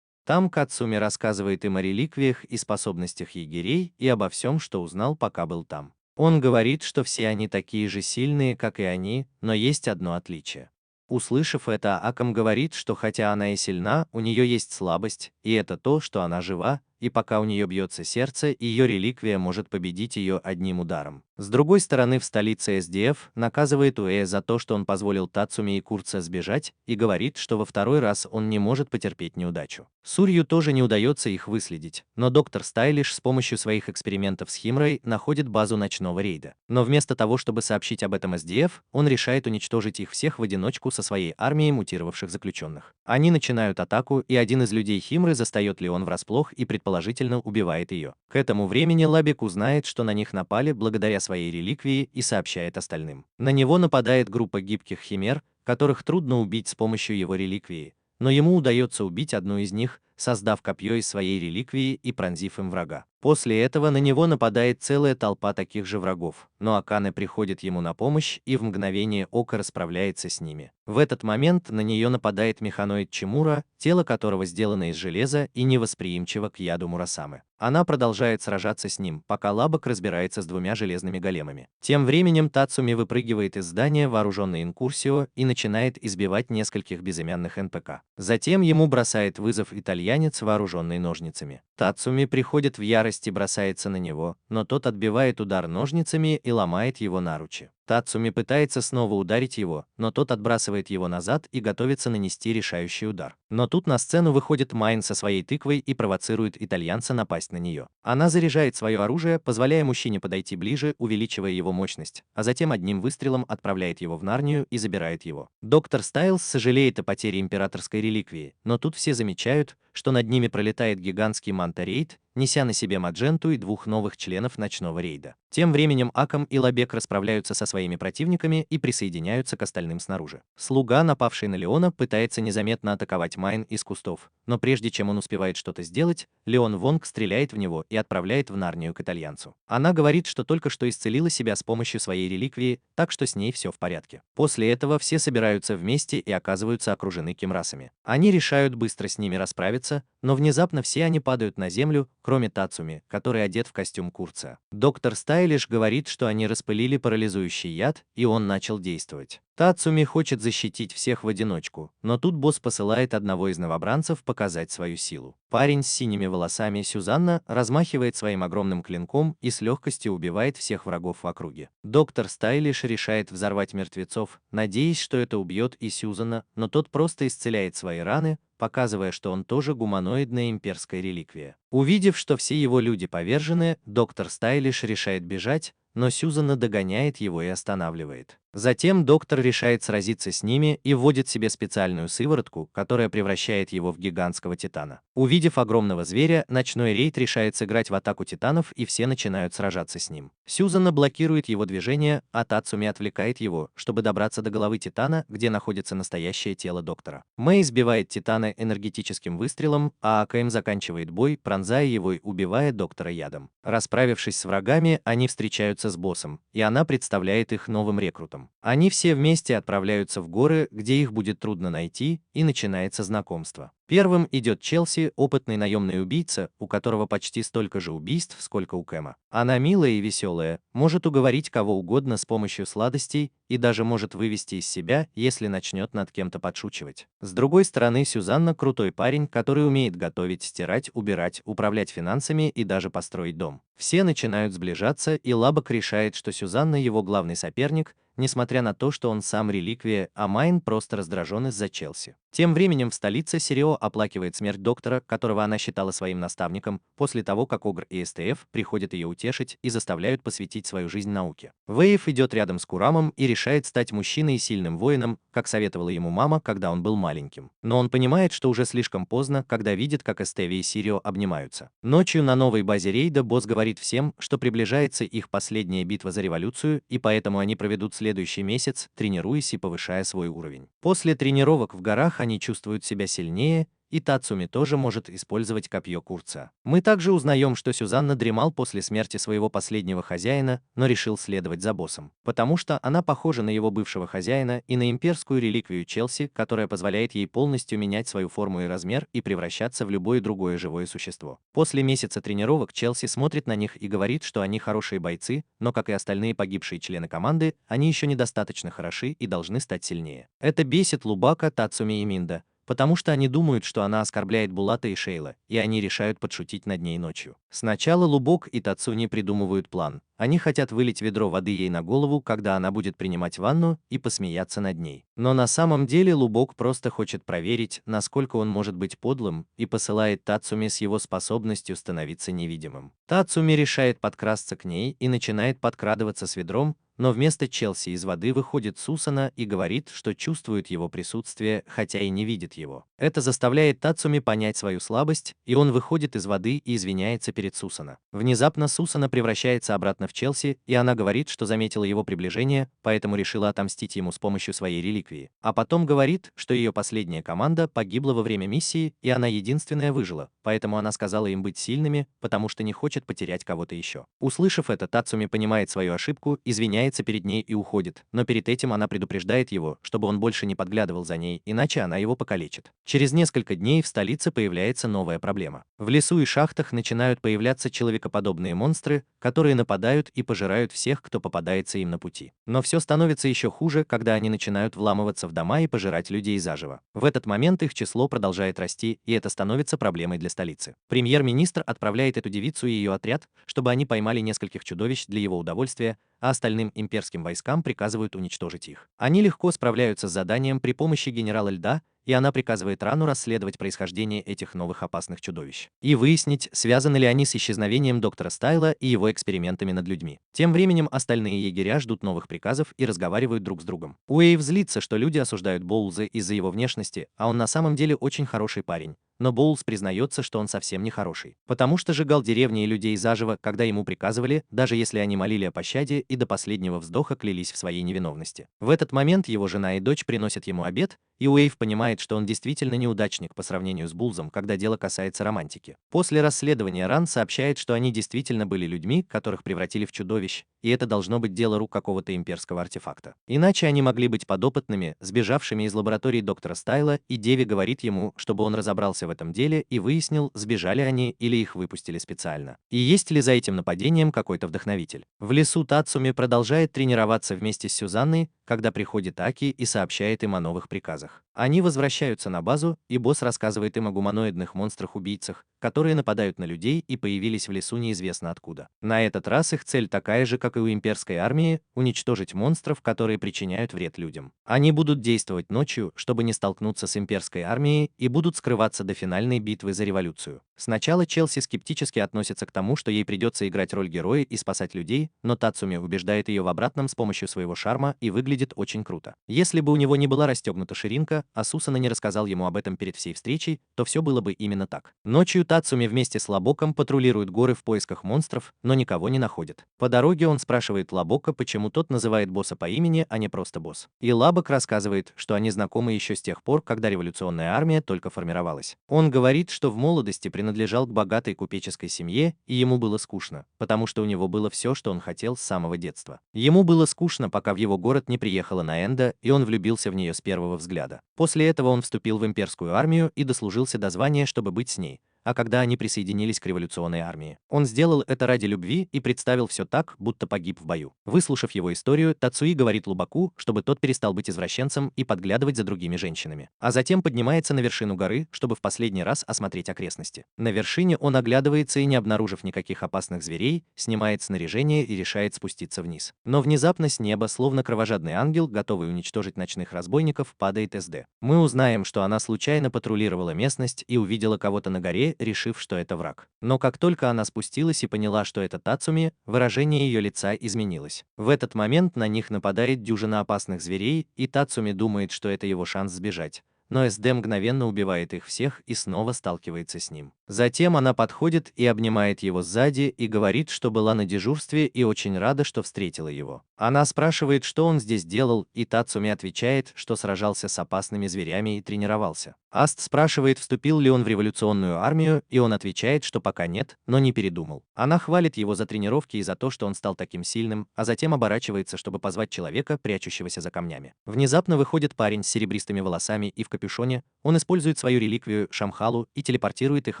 Speaker 1: Там Кацуми рассказывает им о реликвиях и способностях егерей и обо всем, что узнал, пока был там. Он говорит, что все они такие же сильные, как и они, но есть одно отличие. Услышав это, Акам говорит, что хотя она и сильна, у нее есть слабость, и это то, что она жива, и пока у нее бьется сердце, ее реликвия может победить ее одним ударом. С другой стороны, в столице СДФ наказывает Уэ за то, что он позволил Тацуми и Курца сбежать, и говорит, что во второй раз он не может потерпеть неудачу. Сурью тоже не удается их выследить, но доктор Стайлиш с помощью своих экспериментов с Химрой находит базу ночного рейда. Но вместо того, чтобы сообщить об этом СДФ, он решает уничтожить их всех в одиночку со своей армией мутировавших заключенных. Они начинают атаку, и один из людей Химры застает Леон врасплох и предположительно убивает ее. К этому времени Лабек узнает, что на них напали благодаря своей реликвии, и сообщает остальным. На него нападает группа гибких химер, которых трудно убить с помощью его реликвии, но ему удается убить одну из них, создав копье из своей реликвии и пронзив им врага. После этого на него нападает целая толпа таких же врагов, но Акане приходит ему на помощь и в мгновение ока расправляется с ними. В этот момент на нее нападает механоид Чимура, тело которого сделано из железа и невосприимчиво к яду Мурасамы. Она продолжает сражаться с ним, пока Лабок разбирается с двумя железными големами. Тем временем Тацуми выпрыгивает из здания, вооруженный инкурсио, и начинает избивать нескольких безымянных НПК. Затем ему бросает вызов итальянец, вооруженный ножницами. Тацуми приходит в ярость и бросается на него, но тот отбивает удар ножницами и ломает его наручи. Тацуми пытается снова ударить его, но тот отбрасывает его назад и готовится нанести решающий удар. Но тут на сцену выходит Майн со своей тыквой и провоцирует итальянца напасть на нее. Она заряжает свое оружие, позволяя мужчине подойти ближе, увеличивая его мощность, а затем одним выстрелом отправляет его в Нарнию и забирает его. Доктор Стайлс сожалеет о потере императорской реликвии, но тут все замечают, что над ними пролетает гигантский манта-рейд, неся на себе Мадженту и двух новых членов ночного рейда. Тем временем Акам и Лабек расправляются со своими противниками и присоединяются к остальным снаружи. Слуга, напавший на Леона, пытается незаметно атаковать Майн из кустов, но прежде чем он успевает что-то сделать, Леон Вонг стреляет в него и отправляет в Нарнию к итальянцу. Она говорит, что только что исцелила себя с помощью своей реликвии, так что с ней все в порядке. После этого все собираются вместе и оказываются окружены кимрасами. Они решают быстро с ними расправиться, но внезапно все они падают на землю, кроме Тацуми, который одет в костюм Курция. Доктор Стайлиш говорит, что они распылили парализующий яд, и он начал действовать. Тацуми хочет защитить всех в одиночку, но тут босс посылает одного из новобранцев показать свою силу. Парень с синими волосами Сюзанна размахивает своим огромным клинком и с легкостью убивает всех врагов в округе. Доктор Стайлиш решает взорвать мертвецов, надеясь, что это убьет и Сюзанна, но тот просто исцеляет свои раны, показывая, что он тоже гуманоидная имперская реликвия. Увидев, что все его люди повержены, доктор Стайлиш решает бежать, но Сюзанна догоняет его и останавливает. Затем доктор решает сразиться с ними и вводит себе специальную сыворотку, которая превращает его в гигантского титана. Увидев огромного зверя, ночной рейд решает сыграть в атаку титанов, и все начинают сражаться с ним. Сюзанна блокирует его движение, а Тацуми отвлекает его, чтобы добраться до головы титана, где находится настоящее тело доктора. Мэй сбивает титана энергетическим выстрелом, а АКМ заканчивает бой, пронзая его и убивая доктора ядом. Расправившись с врагами, они встречаются с боссом, и она представляет их новым рекрутам. Они все вместе отправляются в горы, где их будет трудно найти, и начинается знакомство. Первым идет Челси, опытный наемный убийца, у которого почти столько же убийств, сколько у Кэма. Она милая и веселая, может уговорить кого угодно с помощью сладостей и даже может вывести из себя, если начнет над кем-то подшучивать. С другой стороны, Сюзанна крутой парень, который умеет готовить, стирать, убирать, управлять финансами и даже построить дом. Все начинают сближаться, и Лабок решает, что Сюзанна его главный соперник, несмотря на то, что он сам реликвия, а Майн просто раздражен из-за Челси. Тем временем в столице Сирио оплакивает смерть доктора, которого она считала своим наставником, после того, как Огр и СТФ приходят ее утешить и заставляют посвятить свою жизнь науке. Вейв идет рядом с Курамом и решает стать мужчиной и сильным воином, как советовала ему мама, когда он был маленьким. Но он понимает, что уже слишком поздно, когда видит, как Эстеви и Сирио обнимаются. Ночью на новой базе рейда босс говорит всем, что приближается их последняя битва за революцию, и поэтому они проведут следующий месяц, тренируясь и повышая свой уровень. После тренировок в горах они чувствуют себя сильнее, и Тацуми тоже может использовать копье Курца. Мы также узнаем, что Сюзанна дремал после смерти своего последнего хозяина, но решил следовать за боссом, потому что она похожа на его бывшего хозяина и на имперскую реликвию Челси, которая позволяет ей полностью менять свою форму и размер и превращаться в любое другое живое существо. После месяца тренировок Челси смотрит на них и говорит, что они хорошие бойцы, но, как и остальные погибшие члены команды, они еще недостаточно хороши и должны стать сильнее. Это бесит Лубака, Тацуми и Минда, потому что они думают, что она оскорбляет Булата и Шейла, и они решают подшутить над ней ночью. Сначала Лубок и Тацуни придумывают план. Они хотят вылить ведро воды ей на голову, когда она будет принимать ванну, и посмеяться над ней. Но на самом деле Лубок просто хочет проверить, насколько он может быть подлым, и посылает Тацуми с его способностью становиться невидимым. Тацуми решает подкрасться к ней и начинает подкрадываться с ведром, но вместо Челси из воды выходит Сусана и говорит, что чувствует его присутствие, хотя и не видит его. Это заставляет Тацуми понять свою слабость, и он выходит из воды и извиняется перед Сусана. Внезапно Сусана превращается обратно в Челси, и она говорит, что заметила его приближение, поэтому решила отомстить ему с помощью своей реликвии. А потом говорит, что ее последняя команда погибла во время миссии, и она единственная выжила, поэтому она сказала им быть сильными, потому что не хочет потерять кого-то еще. Услышав это, Тацуми понимает свою ошибку, извиняется перед ней и уходит, но перед этим она предупреждает его, чтобы он больше не подглядывал за ней, иначе она его покалечит. Через несколько дней в столице появляется новая проблема. В лесу и шахтах начинают появляться человекоподобные монстры, которые нападают и пожирают всех, кто попадается им на пути. Но все становится еще хуже, когда они начинают вламываться в дома и пожирать людей заживо. В этот момент их число продолжает расти, и это становится проблемой для столицы. Премьер-министр отправляет эту девицу и ее отряд, чтобы они поймали нескольких чудовищ для его удовольствия, а остальным имперским войскам приказывают уничтожить их. Они легко справляются с заданием при помощи генерала Льда, и она приказывает Рану расследовать происхождение этих новых опасных чудовищ и выяснить, связаны ли они с исчезновением доктора Стайла и его экспериментами над людьми. Тем временем остальные егеря ждут новых приказов и разговаривают друг с другом. Уэйв злится, что люди осуждают Боулза из-за его внешности, а он на самом деле очень хороший парень. Но Боулс признается, что он совсем не хороший, потому что сжигал деревни и людей заживо, когда ему приказывали, даже если они молили о пощаде и до последнего вздоха клялись в своей невиновности. В этот момент его жена и дочь приносят ему обед, и Уэйв понимает, что он действительно неудачник по сравнению с Булзом, когда дело касается романтики. После расследования Ран сообщает, что они действительно были людьми, которых превратили в чудовищ, и это должно быть дело рук какого-то имперского артефакта. Иначе они могли быть подопытными, сбежавшими из лаборатории доктора Стайла, и Деви говорит ему, чтобы он разобрался в этом деле и выяснил, сбежали они или их выпустили специально. И есть ли за этим нападением какой-то вдохновитель. В лесу Тацуми продолжает тренироваться вместе с Сюзанной, когда приходит Аки и сообщает им о новых приказах. Они возвращаются на базу, и босс рассказывает им о гуманоидных монстрах-убийцах, которые нападают на людей и появились в лесу неизвестно откуда. На этот раз их цель такая же, как и у имперской армии – уничтожить монстров, которые причиняют вред людям. Они будут действовать ночью, чтобы не столкнуться с имперской армией, и будут скрываться до финальной битвы за революцию. Сначала Челси скептически относится к тому, что ей придется играть роль героя и спасать людей, но Тацуми убеждает ее в обратном с помощью своего шарма и выглядит очень круто. Если бы у него не была расстегнута ширинка, а Сусана не рассказал ему об этом перед всей встречей, то все было бы именно так. Ночью Тацуми вместе с Лабоком патрулирует горы в поисках монстров, но никого не находит. По дороге он спрашивает Лабока, почему тот называет босса по имени, а не просто босс. И Лабок рассказывает, что они знакомы еще с тех пор, когда революционная армия только формировалась. Он говорит, что в молодости принадлежал к богатой купеческой семье, и ему было скучно, потому что у него было все, что он хотел с самого детства. Ему было скучно, пока в его город не приехала Наэнда, и он влюбился в нее с первого взгляда. После этого он вступил в имперскую армию и дослужился до звания, чтобы быть с ней. А когда они присоединились к революционной армии, он сделал это ради любви и представил все так, будто погиб в бою. Выслушав его историю, Тацуи говорит Лубаку, чтобы тот перестал быть извращенцем и подглядывать за другими женщинами. А затем поднимается на вершину горы, чтобы в последний раз осмотреть окрестности. На вершине он оглядывается и, не обнаружив никаких опасных зверей, снимает снаряжение и решает спуститься вниз. Но внезапно с неба, словно кровожадный ангел, готовый уничтожить ночных разбойников, падает СД. Мы узнаем, что она случайно патрулировала местность и увидела кого-то на горе, решив, что это враг. Но как только она спустилась и поняла, что это Тацуми, выражение ее лица изменилось. В этот момент на них нападает дюжина опасных зверей, и Тацуми думает, что это его шанс сбежать. Но СД мгновенно убивает их всех и снова сталкивается с ним. Затем она подходит и обнимает его сзади и говорит, что была на дежурстве и очень рада, что встретила его. Она спрашивает, что он здесь делал, и Тацуми отвечает, что сражался с опасными зверями и тренировался. Аст спрашивает, вступил ли он в революционную армию, и он отвечает, что пока нет, но не передумал. Она хвалит его за тренировки и за то, что он стал таким сильным, а затем оборачивается, чтобы позвать человека, прячущегося за камнями. Внезапно выходит парень с серебристыми волосами и в капюшоне, он использует свою реликвию Шамхалу и телепортирует их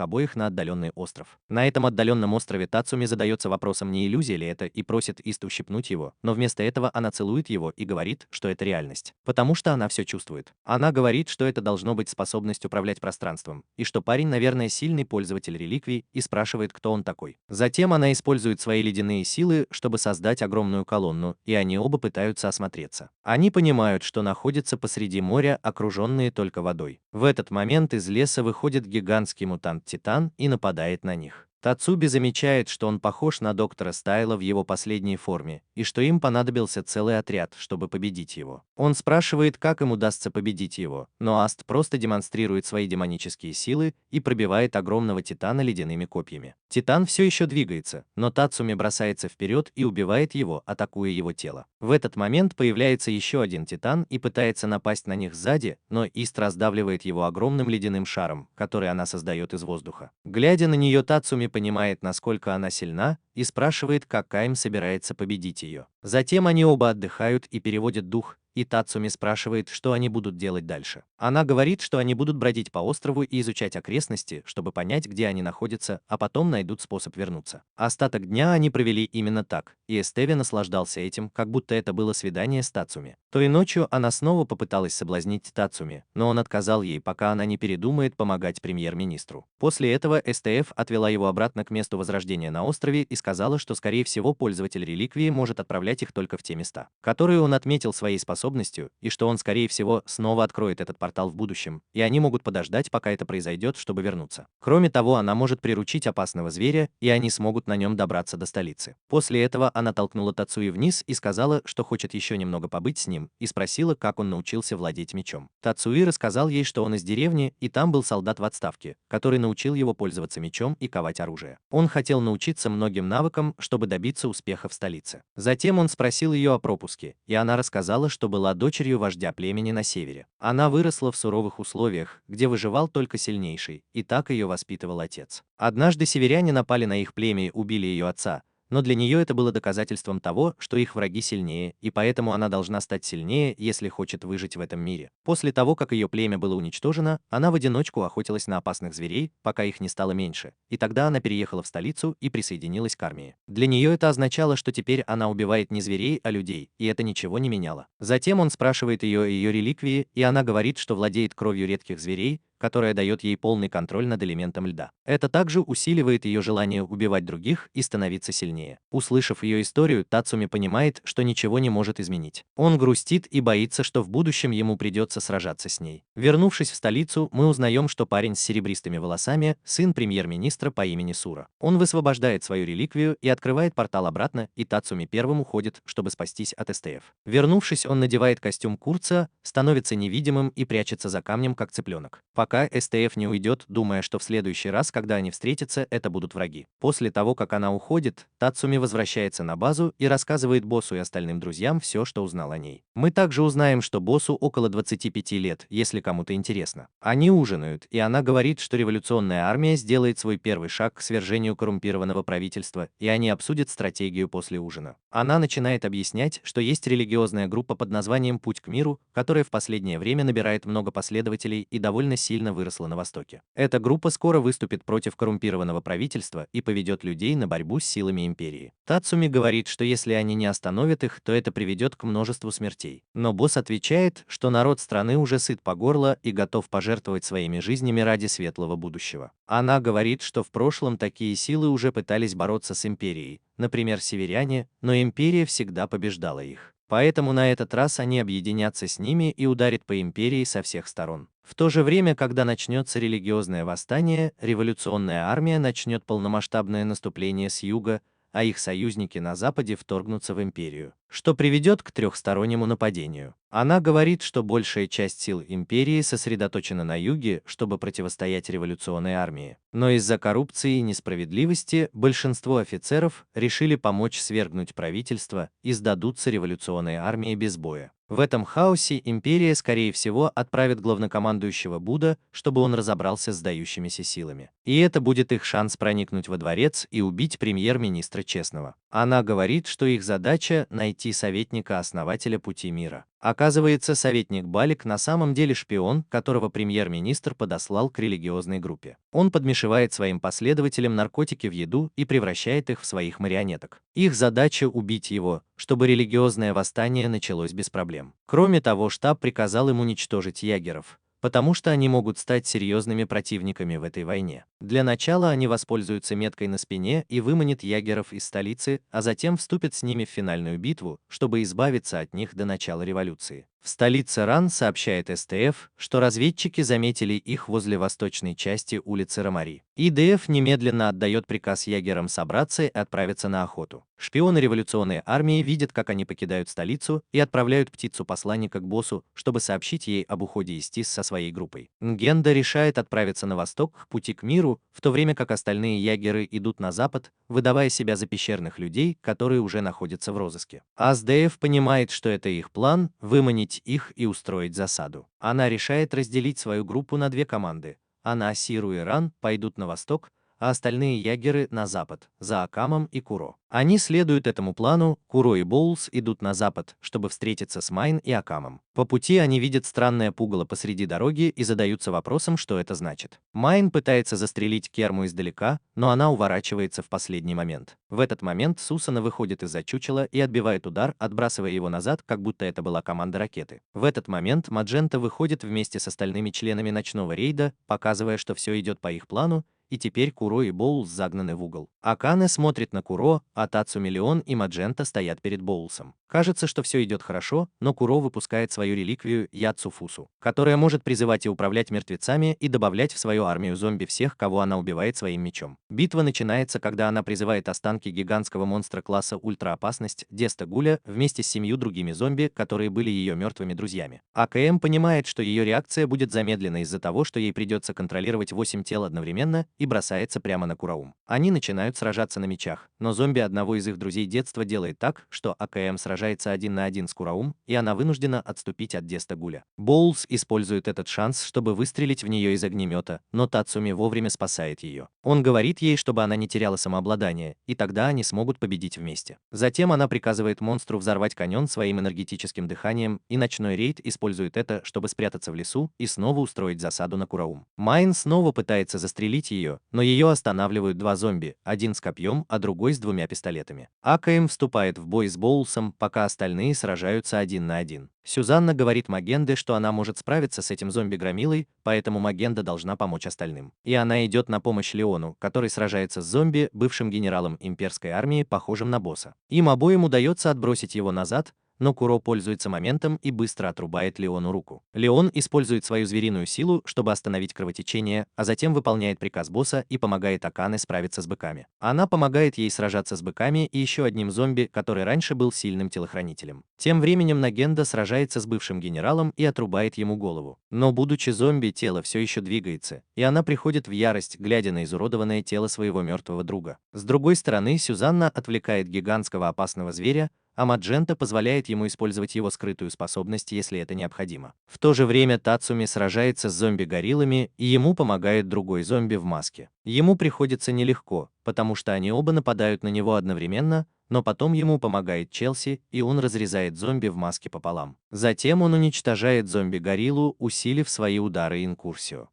Speaker 1: обоих на отдаленный остров. На этом отдаленном острове Тацуми задается вопросом, не иллюзия ли это, и просит Ист ущипнуть его, но вместо этого она целует его и говорит, что это реальность, потому что она все чувствует. Она говорит, что это должно быть способность управлять пространством, и что парень, наверное, сильный пользователь реликвий, и спрашивает, кто он такой. Затем она использует свои ледяные силы, чтобы создать огромную колонну, и они оба пытаются осмотреться. Они понимают, что находятся посреди моря, окруженные только водой. В этот момент из леса выходит гигантский мутант-титан и нападает на них. Тацуби замечает, что он похож на доктора Стайла в его последней форме, и что им понадобился целый отряд, чтобы победить его. Он спрашивает, как им удастся победить его, но Аст просто демонстрирует свои демонические силы и пробивает огромного титана ледяными копьями. Титан все еще двигается, но Тацуми бросается вперед и убивает его, атакуя его тело. В этот момент появляется еще один титан и пытается напасть на них сзади, но Ист раздавливает его огромным ледяным шаром, который она создает из воздуха. Глядя на нее, Тацуми понимает, насколько она сильна, и спрашивает, как Кайм собирается победить ее. Затем они оба отдыхают и переводят дух, и Тацуми спрашивает, что они будут делать дальше. Она говорит, что они будут бродить по острову и изучать окрестности, чтобы понять, где они находятся, а потом найдут способ вернуться. Остаток дня они провели именно так, и Эстеве наслаждался этим, как будто это было свидание с Тацуми. Той ночью она снова попыталась соблазнить Тацуми, но он отказал ей, пока она не передумает помогать премьер-министру. После этого СТФ отвела его обратно к месту возрождения на острове и сказала, что, скорее всего, пользователь реликвии может отправлять их только в те места, которые он отметил своей способностью, и что он, скорее всего, снова откроет этот портал в будущем, и они могут подождать, пока это произойдет, чтобы вернуться. Кроме того, она может приручить опасного зверя, и они смогут на нем добраться до столицы. После этого она толкнула Тацуи вниз и сказала, что хочет еще немного побыть с ним, и спросила, как он научился владеть мечом. Тацуи рассказал ей, что он из деревни, и там был солдат в отставке, который научил его пользоваться мечом и ковать оружие. Он хотел научиться многим навыкам, чтобы добиться успеха в столице. Затем он спросил ее о пропуске, и она рассказала, что была дочерью вождя племени на севере. Она выросла в суровых условиях, где выживал только сильнейший, и так ее воспитывал отец. Однажды северяне напали на их племя и убили ее отца, но для нее это было доказательством того, что их враги сильнее, и поэтому она должна стать сильнее, если хочет выжить в этом мире. После того, как ее племя было уничтожено, она в одиночку охотилась на опасных зверей, пока их не стало меньше, и тогда она переехала в столицу и присоединилась к армии. Для нее это означало, что теперь она убивает не зверей, а людей, и это ничего не меняло. Затем он спрашивает ее о ее реликвии, и она говорит, что владеет кровью редких зверей, которая дает ей полный контроль над элементом льда. Это также усиливает ее желание убивать других и становиться сильнее. Услышав ее историю, Тацуми понимает, что ничего не может изменить. Он грустит и боится, что в будущем ему придется сражаться с ней. Вернувшись в столицу, мы узнаем, что парень с серебристыми волосами – сын премьер-министра по имени Сура. Он высвобождает свою реликвию и открывает портал обратно, и Тацуми первым уходит, чтобы спастись от СТФ. Вернувшись, он надевает костюм Курца, становится невидимым и прячется за камнем, как цыпленок. пока СТФ не уйдет, думая, что в следующий раз, когда они встретятся, это будут враги. После того, как она уходит, Тацуми возвращается на базу и рассказывает боссу и остальным друзьям все, что узнал о ней. Мы также узнаем, что боссу около 25 лет, если кому-то интересно. Они ужинают, и она говорит, что революционная армия сделает свой первый шаг к свержению коррумпированного правительства, и они обсудят стратегию после ужина. Она начинает объяснять, что есть религиозная группа под названием «Путь к миру», которая в последнее время набирает много последователей и довольно сильно выросла на Востоке. Эта группа скоро выступит против коррумпированного правительства и поведет людей на борьбу с силами империи. Тацуми говорит, что если они не остановят их, то это приведет к множеству смертей. Но босс отвечает, что народ страны уже сыт по горло и готов пожертвовать своими жизнями ради светлого будущего. Она говорит, что в прошлом такие силы уже пытались бороться с империей, например, северяне, но империя всегда побеждала их. Поэтому на этот раз они объединятся с ними и ударят по империи со всех сторон. В то же время, когда начнется религиозное восстание, революционная армия начнет полномасштабное наступление с юга, а их союзники на западе вторгнутся в империю, что приведет к трехстороннему нападению. Она говорит, что большая часть сил империи сосредоточена на юге, чтобы противостоять революционной армии. Но из-за коррупции и несправедливости большинство офицеров решили помочь свергнуть правительство и сдадутся революционной армии без боя. В этом хаосе империя, скорее всего, отправит главнокомандующего Будда, чтобы он разобрался с сдающимися силами. И это будет их шанс проникнуть во дворец и убить премьер-министра Честного. Она говорит, что их задача – найти советника-основателя Пути мира. Оказывается, советник Балик на самом деле шпион, которого премьер-министр подослал к религиозной группе. Он подмешивает своим последователям наркотики в еду и превращает их в своих марионеток. Их задача – убить его, чтобы религиозное восстание началось без проблем. Кроме того, штаб приказал им уничтожить ягеров, потому что они могут стать серьезными противниками в этой войне. Для начала они воспользуются меткой на спине и выманят ягеров из столицы, а затем вступят с ними в финальную битву, чтобы избавиться от них до начала революции. В столице Ран сообщает СТФ, что разведчики заметили их возле восточной части улицы Ромари. ИДФ немедленно отдает приказ ягерам собраться и отправиться на охоту. Шпионы революционной армии видят, как они покидают столицу и отправляют птицу-посланника к боссу, чтобы сообщить ей об уходе из ТИС со своей группой. Нгенда решает отправиться на восток к пути к миру, в то время как остальные ягеры идут на запад, выдавая себя за пещерных людей, которые уже находятся в розыске. АСДФ понимает, что это их план – выманить их и устроить засаду. Она решает разделить свою группу на две команды. Она, Сиру и Ран пойдут на восток, а остальные ягеры на запад, за Акамом и Куро. Они следуют этому плану, Куро и Боулс идут на запад, чтобы встретиться с Майн и Акамом. По пути они видят странное пугало посреди дороги и задаются вопросом, что это значит. Майн пытается застрелить Керму издалека, но она уворачивается в последний момент. В этот момент Сусана выходит из-за чучела и отбивает удар, отбрасывая его назад, как будто это была команда ракеты. В этот момент Маджента выходит вместе с остальными членами ночного рейда, показывая, что все идет по их плану, и теперь Куро и Боулс загнаны в угол. Акане смотрит на Куро, а Тацуми Леон и Маджента стоят перед Боулсом. Кажется, что все идет хорошо, но Куро выпускает свою реликвию Яцуфусу, которая может призывать и управлять мертвецами и добавлять в свою армию зомби всех, кого она убивает своим мечом. Битва начинается, когда она призывает останки гигантского монстра класса ультраопасность Деста Гуля вместе с 7 другими зомби, которые были ее мертвыми друзьями. АКМ понимает, что ее реакция будет замедлена из-за того, что ей придется контролировать 8 тел одновременно, и бросается прямо на Кураум. Они начинают сражаться на мечах, но зомби одного из их друзей детства делает так, что АКМ сражается 1 на 1 с Кураум, и она вынуждена отступить от Деста Гуля. Боулс использует этот шанс, чтобы выстрелить в нее из огнемета, но Тацуми вовремя спасает ее. Он говорит ей, чтобы она не теряла самообладание, и тогда они смогут победить вместе. Затем она приказывает монстру взорвать каньон своим энергетическим дыханием, и ночной рейд использует это, чтобы спрятаться в лесу и снова устроить засаду на Кураум. Майн снова пытается застрелить ее, но ее останавливают два зомби, один с копьем, а другой с 2 пистолетами. АКМ вступает в бой с Боулсом, пока остальные сражаются 1 на 1. Сюзанна говорит Магенде, что она может справиться с этим зомби-громилой, поэтому Магенда должна помочь остальным. И она идет на помощь Леону, который сражается с зомби, бывшим генералом имперской армии, похожим на босса. Им обоим удается отбросить его назад, но Куро пользуется моментом и быстро отрубает Леону руку. Леон использует свою звериную силу, чтобы остановить кровотечение, а затем выполняет приказ босса и помогает Акане справиться с быками. Она помогает ей сражаться с быками и еще одним зомби, который раньше был сильным телохранителем. Тем временем Нагенда сражается с бывшим генералом и отрубает ему голову. Но будучи зомби, тело все еще двигается, и она приходит в ярость, глядя на изуродованное тело своего мертвого друга. С другой стороны, Сюзанна отвлекает гигантского опасного зверя, а Маджента позволяет ему использовать его скрытую способность, если это необходимо. В то же время Тацуми сражается с зомби-гориллами, и ему помогает другой зомби в маске. Ему приходится нелегко, потому что они оба нападают на него одновременно, но потом ему помогает Челси, и он разрезает зомби в маске пополам. Затем он уничтожает зомби-гориллу, усилив свои удары инкурсио.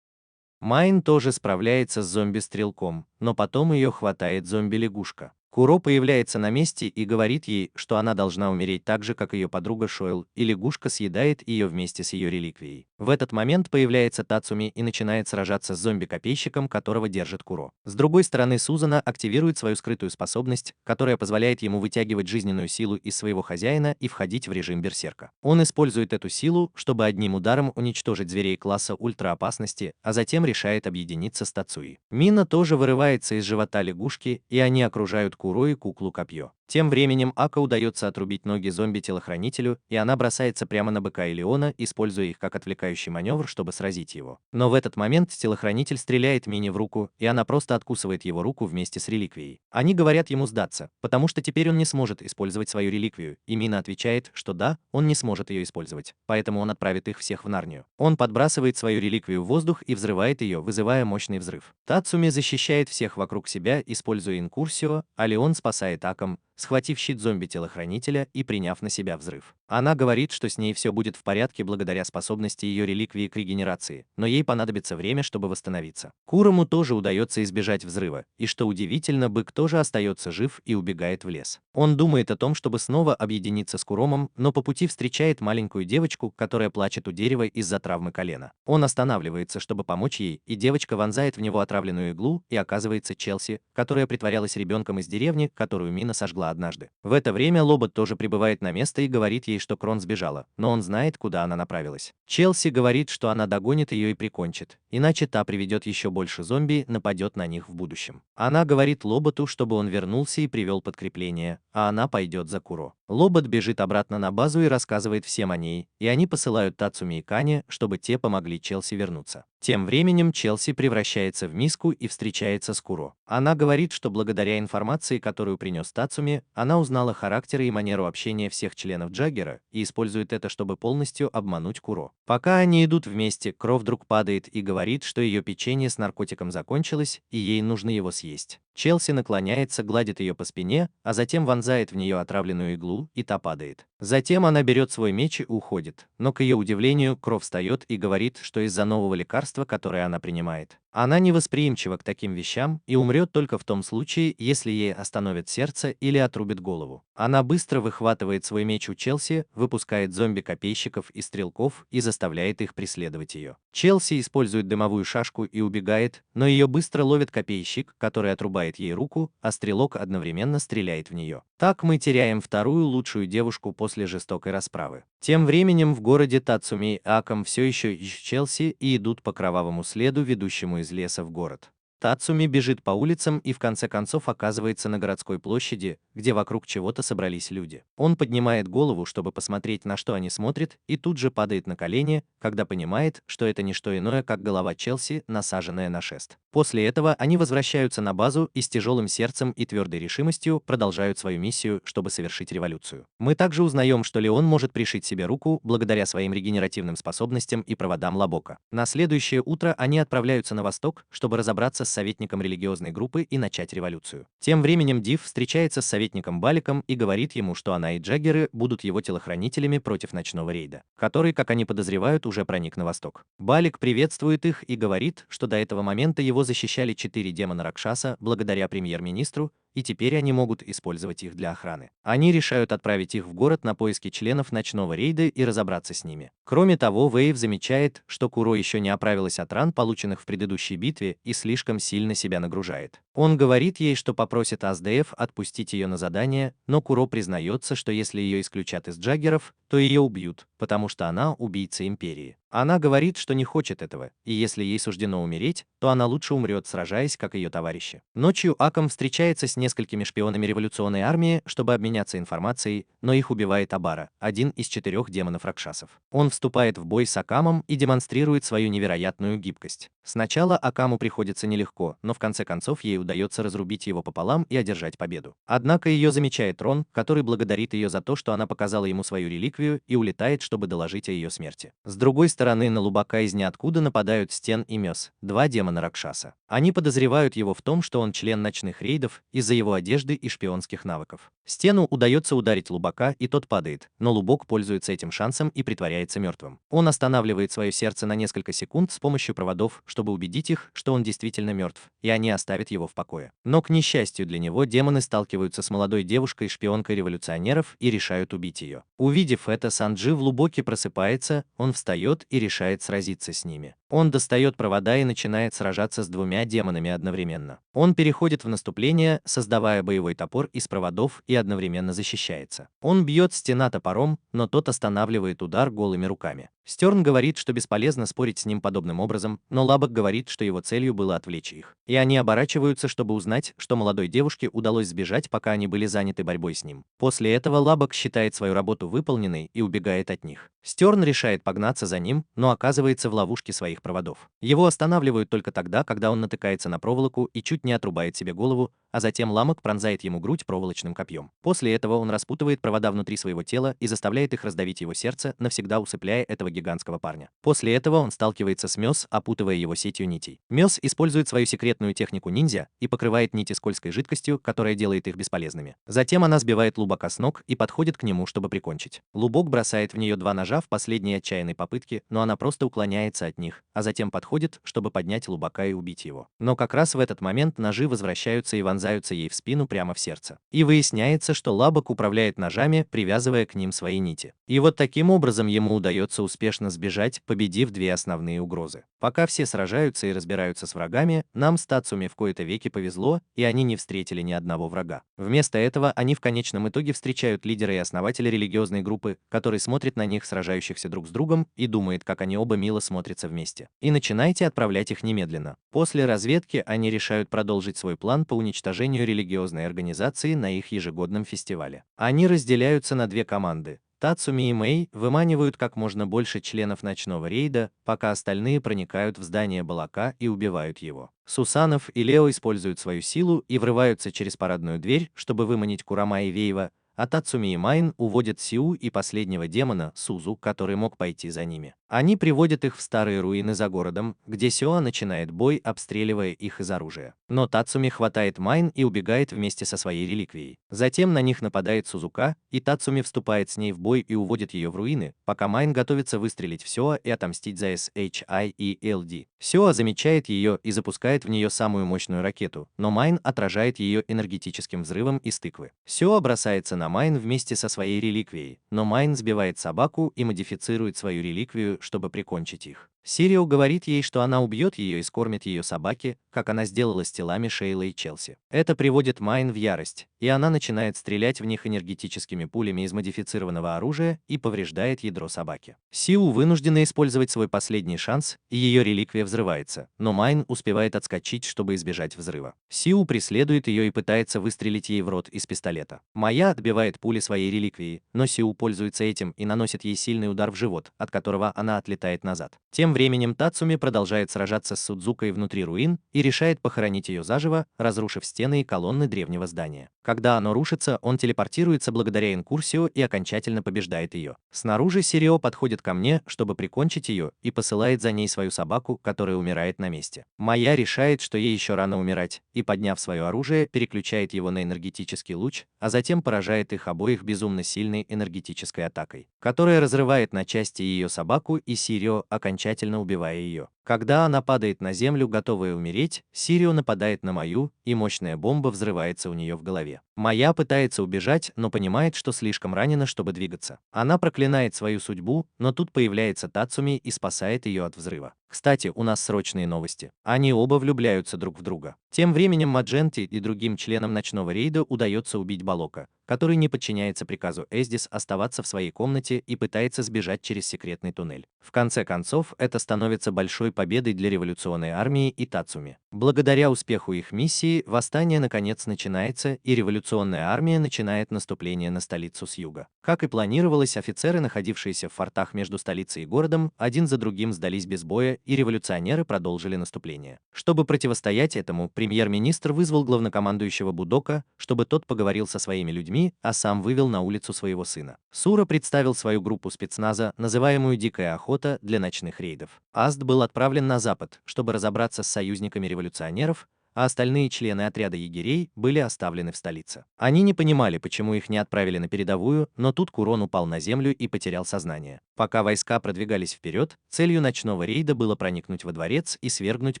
Speaker 1: Майн тоже справляется с зомби-стрелком, но потом ее хватает зомби-лягушка. Куро появляется на месте и говорит ей, что она должна умереть так же, как ее подруга Шойл, и лягушка съедает ее вместе с ее реликвией. В этот момент появляется Тацуми и начинает сражаться с зомби-копейщиком, которого держит Куро. С другой стороны, Сузана активирует свою скрытую способность, которая позволяет ему вытягивать жизненную силу из своего хозяина и входить в режим берсерка. Он использует эту силу, чтобы одним ударом уничтожить зверей класса ультраопасности, а затем решает объединиться с Тацуи. Мина тоже вырывается из живота лягушки, и они окружают Куро и куклу-копье. Тем временем Ака удается отрубить ноги зомби-телохранителю, и она бросается прямо на быка и Леона, используя их как отвлекающий маневр, чтобы сразить его. Но в этот момент телохранитель стреляет Мине в руку, и она просто откусывает его руку вместе с реликвией. Они говорят ему сдаться, потому что теперь он не сможет использовать свою реликвию, и Мина отвечает, что да, он не сможет ее использовать, поэтому он отправит их всех в Нарнию. Он подбрасывает свою реликвию в воздух и взрывает ее, вызывая мощный взрыв. Тацуми защищает всех вокруг себя, используя инкурсио, а Леон спасает Акам, схватив щит зомби-телохранителя и приняв на себя взрыв. Она говорит, что с ней все будет в порядке благодаря способности ее реликвии к регенерации, но ей понадобится время, чтобы восстановиться. Курому тоже удается избежать взрыва, и что удивительно, бык тоже остается жив и убегает в лес. Он думает о том, чтобы снова объединиться с Куромом, но по пути встречает маленькую девочку, которая плачет у дерева из-за травмы колена. Он останавливается, чтобы помочь ей, и девочка вонзает в него отравленную иглу, и оказывается Челси, которая притворялась ребенком из деревни, которую Мина сожгла однажды. В это время Лобот тоже прибывает на место и говорит ей, что Крон сбежала, но он знает, куда она направилась. Челси говорит, что она догонит ее и прикончит, иначе та приведет еще больше зомби, нападет на них в будущем. Она говорит Лоботу, чтобы он вернулся и привел подкрепление, а она пойдет за Куро. Лобот бежит обратно на базу и рассказывает всем о ней, и они посылают Тацуми и Кане, чтобы те помогли Челси вернуться. Тем временем Челси превращается в миску и встречается с Куро. Она говорит, что благодаря информации, которую принес Тацуми, она узнала характеры и манеру общения всех членов Джаггера и использует это, чтобы полностью обмануть Куро. Пока они идут вместе, Кро вдруг падает и говорит, что ее печенье с наркотиком закончилось, и ей нужно его съесть. Челси наклоняется, гладит ее по спине, а затем вонзает в нее отравленную иглу, и та падает. Затем она берет свой меч и уходит, но к ее удивлению Кро встает и говорит, что из-за нового лекарства, которое она принимает, она невосприимчива к таким вещам и умрет только в том случае, если ей остановят сердце или отрубят голову. Она быстро выхватывает свой меч у Челси, выпускает зомби-копейщиков и стрелков и заставляет их преследовать ее. Челси использует дымовую шашку и убегает, но ее быстро ловит копейщик, который отрубает ей руку, а стрелок одновременно стреляет в нее. Так мы теряем вторую лучшую девушку после жестокой расправы. Тем временем в городе Тацуми и Акам все еще ищут Челси и идут по кровавому следу, ведущему из леса в город. Тацуми бежит по улицам и в конце концов оказывается на городской площади, где вокруг чего-то собрались люди. Он поднимает голову, чтобы посмотреть, на что они смотрят, и тут же падает на колени, когда понимает, что это не что иное, как голова Челси, насаженная на шест. После этого они возвращаются на базу и с тяжелым сердцем и твердой решимостью продолжают свою миссию, чтобы совершить революцию. Мы также узнаем, что Леон может пришить себе руку благодаря своим регенеративным способностям и проводам Лабока. На следующее утро они отправляются на восток, чтобы разобраться с советником религиозной группы и начать революцию. Тем временем Див встречается с советником Баликом и говорит ему, что она и Джаггеры будут его телохранителями против ночного рейда, который, как они подозревают, уже проник на восток. Балик приветствует их и говорит, что до этого момента его защищали 4 демона Ракшаса благодаря премьер-министру, и теперь они могут использовать их для охраны. Они решают отправить их в город на поиски членов ночного рейда и разобраться с ними. Кроме того, Вейв замечает, что Куро еще не оправилась от ран, полученных в предыдущей битве, и слишком сильно себя нагружает. Он говорит ей, что попросит АСДФ отпустить ее на задание, но Куро признается, что если ее исключат из Джаггеров, то ее убьют, потому что она убийца Империи. Она говорит, что не хочет этого, и если ей суждено умереть, то она лучше умрет, сражаясь, как ее товарищи. Ночью Акам встречается с несколькими шпионами революционной армии, чтобы обменяться информацией, но их убивает Абара, один из 4 демонов-ракшасов. Он вступает в бой с Акамом и демонстрирует свою невероятную гибкость. Сначала Акаму приходится нелегко, но в конце концов ей удается разрубить его пополам и одержать победу. Однако ее замечает Рон, который благодарит ее за то, что она показала ему свою реликвию, и улетает, чтобы доложить о ее смерти. С другой стороны, на Лубака из ниоткуда нападают Стен и Мёс, 2 демона-ракшаса. Они подозревают его в том, что он член ночных рейдов, из-за его одежды и шпионских навыков. Стену удается ударить Лубака, и тот падает, но Лубок пользуется этим шансом и притворяется мертвым. Он останавливает свое сердце на несколько секунд с помощью проводов, чтобы убедить их, что он действительно мертв, и они оставят его в покое. Но, к несчастью для него, демоны сталкиваются с молодой девушкой, шпионкой революционеров, и решают убить ее. Увидев это, Санджи в Лубоке просыпается, он встает и решает сразиться с ними. Он достает провода и начинает сражаться с 2 демонами одновременно. Он переходит в наступление, создавая боевой топор из проводов, и одновременно защищается. Он бьет Стена топором, но тот останавливает удар голыми руками. Стерн говорит, что бесполезно спорить с ним подобным образом, но Лабок говорит, что его целью было отвлечь их. И они оборачиваются, чтобы узнать, что молодой девушке удалось сбежать, пока они были заняты борьбой с ним. После этого Лабок считает свою работу выполненной и убегает от них. Стерн решает погнаться за ним, но оказывается в ловушке своих проводов. Его останавливают только тогда, когда он натыкается на проволоку и чуть не отрубает себе голову, а затем Ламок пронзает ему грудь проволочным копьем. После этого он распутывает провода внутри своего тела и заставляет их раздавить его сердце, навсегда усыпляя этого гигантского парня. После этого он сталкивается с Мёс, опутывая его сетью нитей. Мёс использует свою секретную технику ниндзя и покрывает нити скользкой жидкостью, которая делает их бесполезными. Затем она сбивает Лубака с ног и подходит к нему, чтобы прикончить. Лубок бросает в нее 2 ножа в последней отчаянной попытке, но она просто уклоняется от них, а затем подходит, чтобы поднять Лубака и убить его. Но как раз в этот момент ножи возвращаются и вонзаются ей в спину прямо в сердце. И выясняется, что Лабок управляет ножами, привязывая к ним свои нити. И вот таким образом ему удается успешно сбежать, победив 2 основные угрозы. Пока все сражаются и разбираются с врагами, нам с Тацуми в кои-то веки повезло, и они не встретили ни одного врага. Вместо этого они в конечном итоге встречают лидера и основателя религиозной группы, который смотрит на них, сражающихся друг с другом, и думает, как они оба мило смотрятся вместе. И начинайте отправлять их немедленно. После разведки они решают продолжить свой план по уничтожению религиозной организации на их ежегодном фестивале. Они разделяются на 2 команды. Тацуми и Мэй выманивают как можно больше членов ночного рейда, пока остальные проникают в здание Балака и убивают его. Сусанов и Лео используют свою силу и врываются через парадную дверь, чтобы выманить Курама и Вейва, а Тацуми и Майн уводят Сиу и последнего демона, Сузу, который мог пойти за ними. Они приводят их в старые руины за городом, где Сиоа начинает бой, обстреливая их из оружия. Но Тацуми хватает Майн и убегает вместе со своей реликвией. Затем на них нападает Сузука, и Тацуми вступает с ней в бой и уводит ее в руины, пока Майн готовится выстрелить в Сиоа и отомстить за SHI и LD. Сиоа замечает ее и запускает в нее самую мощную ракету, но Майн отражает ее энергетическим взрывом из тыквы. Сиоа бросается на Майн вместе со своей реликвией, но Майн сбивает собаку и модифицирует свою реликвию, чтобы прикончить их. Сирио говорит ей, что она убьет ее и скормит ее собаке, как она сделала с телами Шейлы и Челси. Это приводит Майн в ярость, и она начинает стрелять в них энергетическими пулями из модифицированного оружия и повреждает ядро собаки. Сиу вынуждена использовать свой последний шанс, и ее реликвия взрывается, но Майн успевает отскочить, чтобы избежать взрыва. Сиу преследует ее и пытается выстрелить ей в рот из пистолета. Майя отбивает пули своей реликвии, но Сиу пользуется этим и наносит ей сильный удар в живот, от которого она отлетает назад. Тем временем Тацуми продолжает сражаться с Судзукой внутри руин и решает похоронить ее заживо, разрушив стены и колонны древнего здания. Когда оно рушится, он телепортируется благодаря инкурсию и окончательно побеждает ее. Снаружи Сирио подходит ко мне, чтобы прикончить ее, и посылает за ней свою собаку, которая умирает на месте. Майя решает, что ей еще рано умирать, и, подняв свое оружие, переключает его на энергетический луч, а затем поражает их обоих безумно сильной энергетической атакой, которая разрывает на части ее собаку и Сирио, окончательно убивая ее. Когда она падает на землю, готовая умереть, Сирио нападает на Маю, и мощная бомба взрывается у нее в голове. Мая пытается убежать, но понимает, что слишком ранена, чтобы двигаться. Она проклинает свою судьбу, но тут появляется Тацуми и спасает ее от взрыва. Кстати, у нас срочные новости. Они оба влюбляются друг в друга. Тем временем Мадженти и другим членам ночного рейда удается убить Балока, который не подчиняется приказу Эздис оставаться в своей комнате и пытается сбежать через секретный туннель. В конце концов, это становится большой победой для революционной армии и Тацуми. Благодаря успеху их миссии, восстание наконец начинается, и революционная армия начинает наступление на столицу с юга. Как и планировалось, офицеры, находившиеся в фортах между столицей и городом, один за другим сдались без боя, и революционеры продолжили наступление. Чтобы противостоять этому, премьер-министр вызвал главнокомандующего Будока, чтобы тот поговорил со своими людьми, а сам вывел на улицу своего сына. Сура представил свою группу спецназа, называемую «Дикая охота», для ночных рейдов. Аст был отправлен на запад, чтобы разобраться с союзниками революционеров, а остальные члены отряда егерей были оставлены в столице. Они не понимали, почему их не отправили на передовую, но тут Курон упал на землю и потерял сознание. Пока войска продвигались вперед, целью ночного рейда было проникнуть во дворец и свергнуть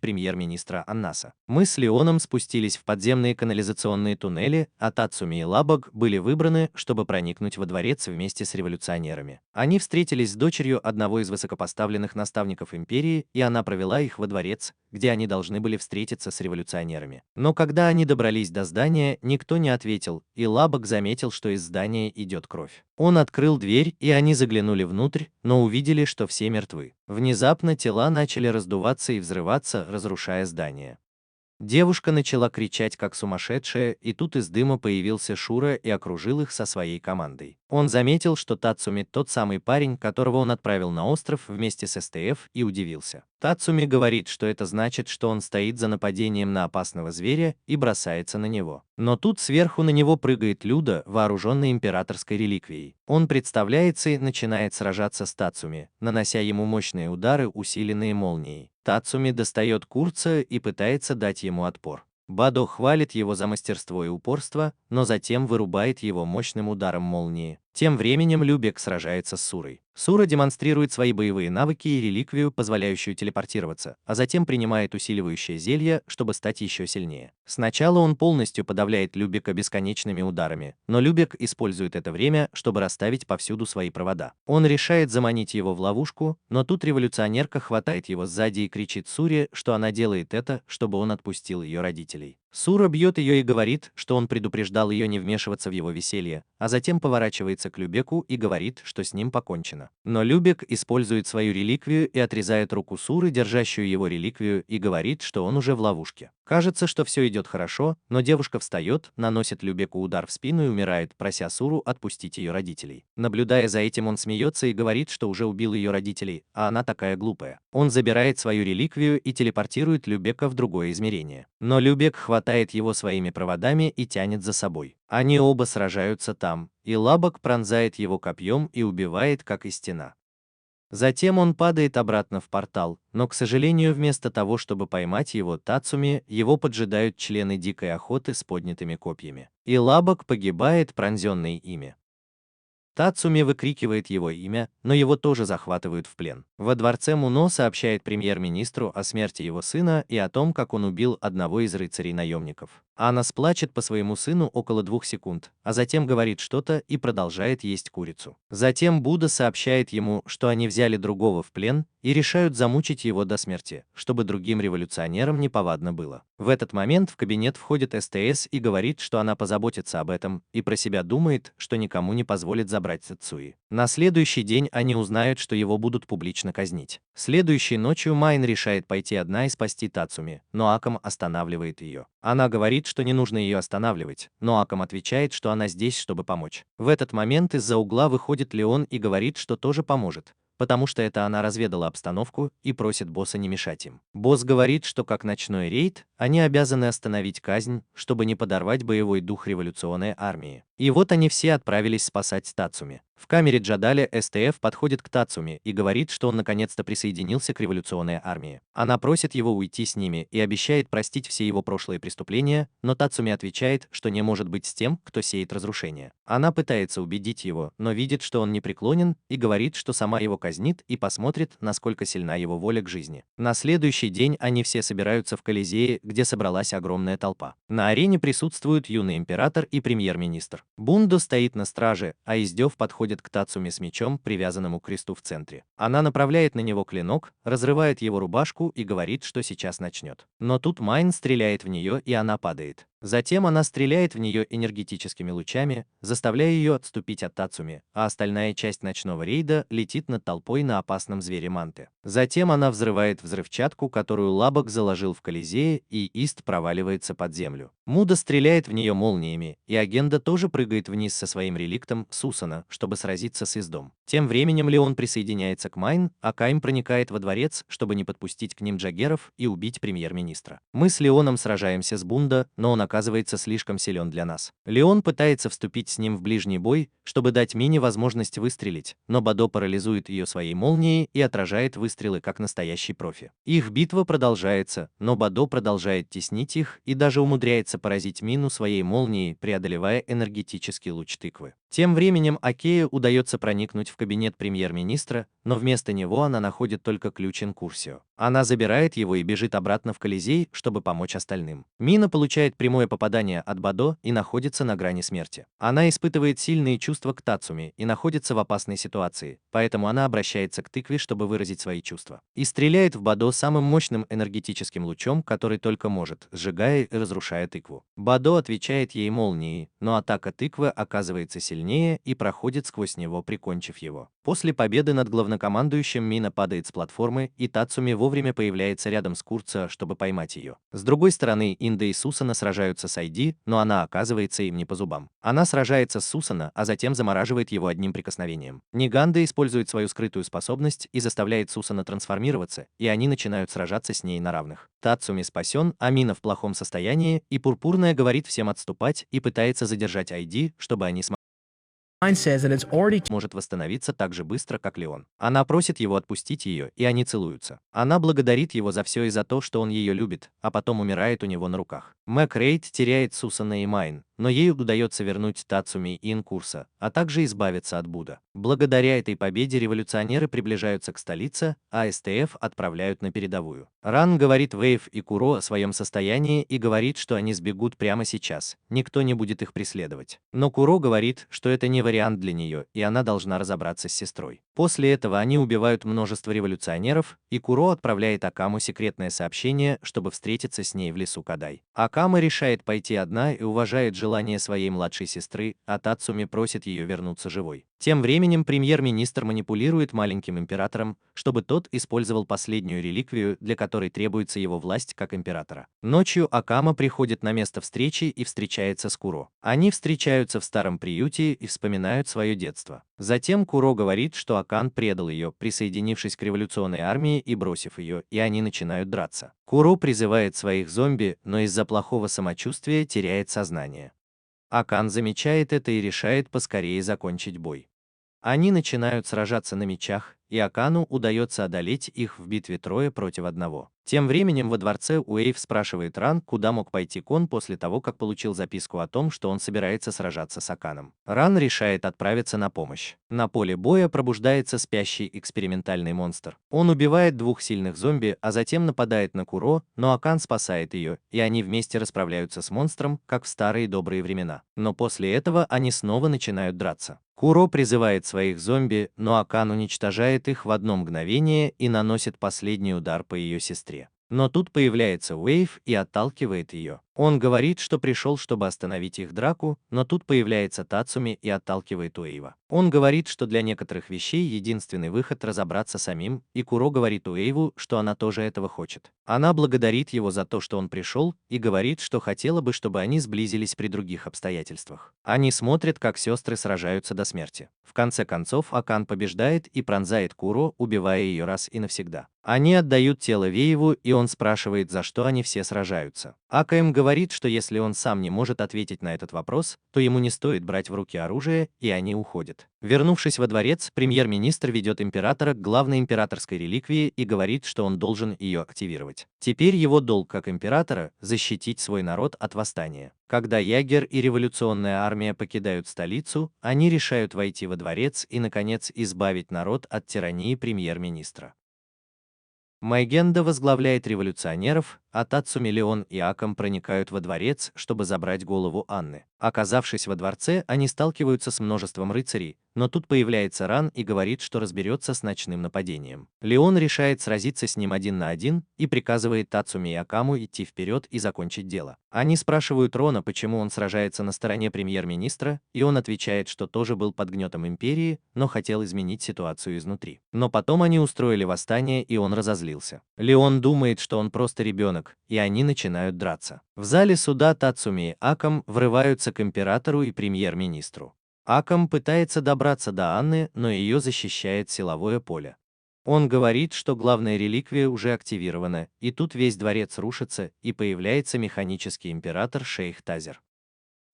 Speaker 1: премьер-министра Аннаса. Мы с Леоном спустились в подземные канализационные туннели, а Тацуми и Лабок были выбраны, чтобы проникнуть во дворец вместе с революционерами. Они встретились с дочерью одного из высокопоставленных наставников империи, и она провела их во дворец, где они должны были встретиться с революционерами. Но когда они добрались до здания, никто не ответил, и Лабок заметил, что из здания идет кровь. Он открыл дверь, и они заглянули внутрь, но увидели, что все мертвы. Внезапно тела начали раздуваться и взрываться, разрушая здание. Девушка начала кричать как сумасшедшая, и тут из дыма появился Шура и окружил их со своей командой. Он заметил, что Тацуми тот самый парень, которого он отправил на остров вместе с СТФ, и удивился. Тацуми говорит, что это значит, что он стоит за нападением на опасного зверя и бросается на него. Но тут сверху на него прыгает Люда, вооруженный императорской реликвией. Он представляется и начинает сражаться с Тацуми, нанося ему мощные удары, усиленные молнией. Тацуми достает Курца и пытается дать ему отпор. Бадо хвалит его за мастерство и упорство, но затем вырубает его мощным ударом молнии. Тем временем Любек сражается с Сурой. Сура демонстрирует свои боевые навыки и реликвию, позволяющую телепортироваться, а затем принимает усиливающее зелье, чтобы стать еще сильнее. Сначала он полностью подавляет Любека бесконечными ударами, но Любек использует это время, чтобы расставить повсюду свои провода. Он решает заманить его в ловушку, но тут революционерка хватает его сзади и кричит Суре, что она делает это, чтобы он отпустил ее родителей. Сура бьет ее и говорит, что он предупреждал ее не вмешиваться в его веселье, а затем поворачивается к Любеку и говорит, что с ним покончено. Но Любек использует свою реликвию и отрезает руку Суры, держащую его реликвию, и говорит, что он уже в ловушке. Кажется, что все идет хорошо, но девушка встает, наносит Любеку удар в спину и умирает, прося Суру отпустить ее родителей. Наблюдая за этим, он смеется и говорит, что уже убил ее родителей, а она такая глупая. Он забирает свою реликвию и телепортирует Любека в другое измерение. Но Любек хватает его своими проводами и тянет за собой. Они оба сражаются там, и Лабок пронзает его копьем и убивает, как и стена. Затем он падает обратно в портал, но, к сожалению, вместо того, чтобы поймать его Тацуми, его поджидают члены дикой охоты с поднятыми копьями. И Лабок погибает, пронзенный ими. Тацуми выкрикивает его имя, но его тоже захватывают в плен. Во дворце Муно сообщает премьер-министру о смерти его сына и о том, как он убил одного из рыцарей-наемников. Анас плачет по своему сыну около 2 секунд, а затем говорит что-то и продолжает есть курицу. Затем Будда сообщает ему, что они взяли другого в плен и решают замучить его до смерти, чтобы другим революционерам неповадно было. В этот момент в кабинет входит СТС и говорит, что она позаботится об этом, и про себя думает, что никому не позволит забрать Цуи. На следующий день они узнают, что его будут публично казнить. Следующей ночью Майн решает пойти одна и спасти Тацуми, но Акам останавливает ее. Она говорит, что не нужно ее останавливать, но Акам отвечает, что она здесь, чтобы помочь. В этот момент из-за угла выходит Леон и говорит, что тоже поможет, потому что это она разведала обстановку и просит босса не мешать им. Босс говорит, что как ночной рейд, они обязаны остановить казнь, чтобы не подорвать боевой дух революционной армии. И вот они все отправились спасать Тацуми. В камере Джадаля СТФ подходит к Тацуми и говорит, что он наконец-то присоединился к революционной армии. Она просит его уйти с ними и обещает простить все его прошлые преступления, но Тацуми отвечает, что не может быть с тем, кто сеет разрушение. Она пытается убедить его, но видит, что он непреклонен, и говорит, что сама его казнит и посмотрит, насколько сильна его воля к жизни. На следующий день они все собираются в Колизее, где собралась огромная толпа. На арене присутствуют юный император и премьер-министр. Бундо стоит на страже, а Издев подходит к Тацуми с мечом, привязанному к кресту в центре. Она направляет на него клинок, разрывает его рубашку и говорит, что сейчас начнет. Но тут Майн стреляет в нее, и она падает. Затем она стреляет в нее энергетическими лучами, заставляя ее отступить от Тацуми, а остальная часть ночного рейда летит над толпой на опасном звере Манте. Затем она взрывает взрывчатку, которую Лабок заложил в Колизее, и Ист проваливается под землю. Муда стреляет в нее молниями, и Агенда тоже прыгает вниз со своим реликтом Сусана, чтобы сразиться с Издом. Тем временем Леон присоединяется к Майн, а Кайм проникает во дворец, чтобы не подпустить к ним джаггеров и убить премьер-министра. Мы с Леоном сражаемся с Бунда, но он оказывается слишком силен для нас. Леон пытается вступить с ним в ближний бой, чтобы дать Мине возможность выстрелить, но Бадо парализует ее своей молнией и отражает выстрелы как настоящий профи. Их битва продолжается, но Бадо продолжает теснить их и даже умудряется поразить Мину своей молнией, преодолевая энергетический луч тыквы. Тем временем Акее удается проникнуть в кабинет премьер-министра, но вместо него она находит только ключ Инкурсио. Она забирает его и бежит обратно в Колизей, чтобы помочь остальным. Мина получает прямое попадание от Бадо и находится на грани смерти. Она испытывает сильные чувства к Тацуми и находится в опасной ситуации, поэтому она обращается к тыкве, чтобы выразить свои чувства. И стреляет в Бадо самым мощным энергетическим лучом, который только может, сжигая и разрушая тыкву. Бадо отвечает ей молнией, но атака тыквы оказывается сильнее и проходит сквозь него, прикончив его. После победы над главнокомандующим Мина падает с платформы, и Тацуми вовремя появляется рядом с Курца, чтобы поймать ее. С другой стороны, Инда и Сусана сражаются с Айди, но она оказывается им не по зубам. Она сражается с Сусана, а затем замораживает его одним прикосновением. Ниганда использует свою скрытую способность и заставляет Сусана трансформироваться, и они начинают сражаться с ней на равных. Тацуми спасен, а Мина в плохом состоянии, и Пурпурная говорит всем отступать и пытается задержать Айди, чтобы они может восстановиться так же быстро, как Леон. Она просит его отпустить ее, и они целуются. Она благодарит его за все и за то, что он ее любит, а потом умирает у него на руках. Мэг Рейд теряет Сусана и Майн, но ей удается вернуть Тацуми и Инкурса, а также избавиться от Буда. Благодаря этой победе революционеры приближаются к столице, а СТФ отправляют на передовую. Ран говорит Вейв и Куро о своем состоянии и говорит, что они сбегут прямо сейчас, никто не будет их преследовать. Но Куро говорит, что это не вариант для нее, и она должна разобраться с сестрой. После этого они убивают множество революционеров, и Куро отправляет Акаму секретное сообщение, чтобы встретиться с ней в лесу Кадай. Акама решает пойти одна и уважает желание своей младшей сестры, а Тацуми просит ее вернуться живой. Тем временем премьер-министр манипулирует маленьким императором, чтобы тот использовал последнюю реликвию, для которой требуется его власть как императора. Ночью Акама приходит на место встречи и встречается с Куро. Они встречаются в старом приюте и вспоминают свое детство. Затем Куро говорит, что Акан предал ее, присоединившись к революционной армии и бросив ее, и они начинают драться. Куро призывает своих зомби, но из-за плохого самочувствия теряет сознание. Акан замечает это и решает поскорее закончить бой. Они начинают сражаться на мечах, и Акану удается одолеть их в битве 3 против 1. Тем временем во дворце Уэйв спрашивает Ран, куда мог пойти Кон после того, как получил записку о том, что он собирается сражаться с Аканом. Ран решает отправиться на помощь. На поле боя пробуждается спящий экспериментальный монстр. Он убивает 2 сильных зомби, а затем нападает на Куро, но Акан спасает ее, и они вместе расправляются с монстром, как в старые добрые времена. Но после этого они снова начинают драться. Куро призывает своих зомби, но Акан уничтожает их в одно мгновение и наносит последний удар по ее сестре. Но тут появляется Уэйв и отталкивает ее. Он говорит, что пришел, чтобы остановить их драку, но тут появляется Тацуми и отталкивает Уэйва. Он говорит, что для некоторых вещей единственный выход — разобраться самим, и Куро говорит Уэйву, что она тоже этого хочет. Она благодарит его за то, что он пришел, и говорит, что хотела бы, чтобы они сблизились при других обстоятельствах. Они смотрят, как сестры сражаются до смерти. В конце концов Акан побеждает и пронзает Куро, убивая ее раз и навсегда. Они отдают тело Вееву, и он спрашивает, за что они все сражаются. АКМ говорит, что если он сам не может ответить на этот вопрос, то ему не стоит брать в руки оружие, и они уходят. Вернувшись во дворец, премьер-министр ведет императора к главной императорской реликвии и говорит, что он должен ее активировать. Теперь его долг как императора – защитить свой народ от восстания. Когда ягер и революционная армия покидают столицу, они решают войти во дворец и, наконец, избавить народ от тирании премьер-министра. Майгенда возглавляет революционеров, а Тацуми, Леон и Акам проникают во дворец, чтобы забрать голову Анны. Оказавшись во дворце, они сталкиваются с множеством рыцарей, но тут появляется Ран и говорит, что разберется с ночным нападением. Леон решает сразиться с ним один на один и приказывает Тацуми и Акаму идти вперед и закончить дело. Они спрашивают Рона, почему он сражается на стороне премьер-министра, и он отвечает, что тоже был под гнетом империи, но хотел изменить ситуацию изнутри. Но потом они устроили восстание, и он разозлился. Леон думает, что он просто ребенок, и они начинают драться. В зале суда Тацуми и Акам врываются к императору и премьер-министру. Акам пытается добраться до Анны, но ее защищает силовое поле. Он говорит, что главная реликвия уже активирована, и тут весь дворец рушится, и появляется механический император Шейх Тазер.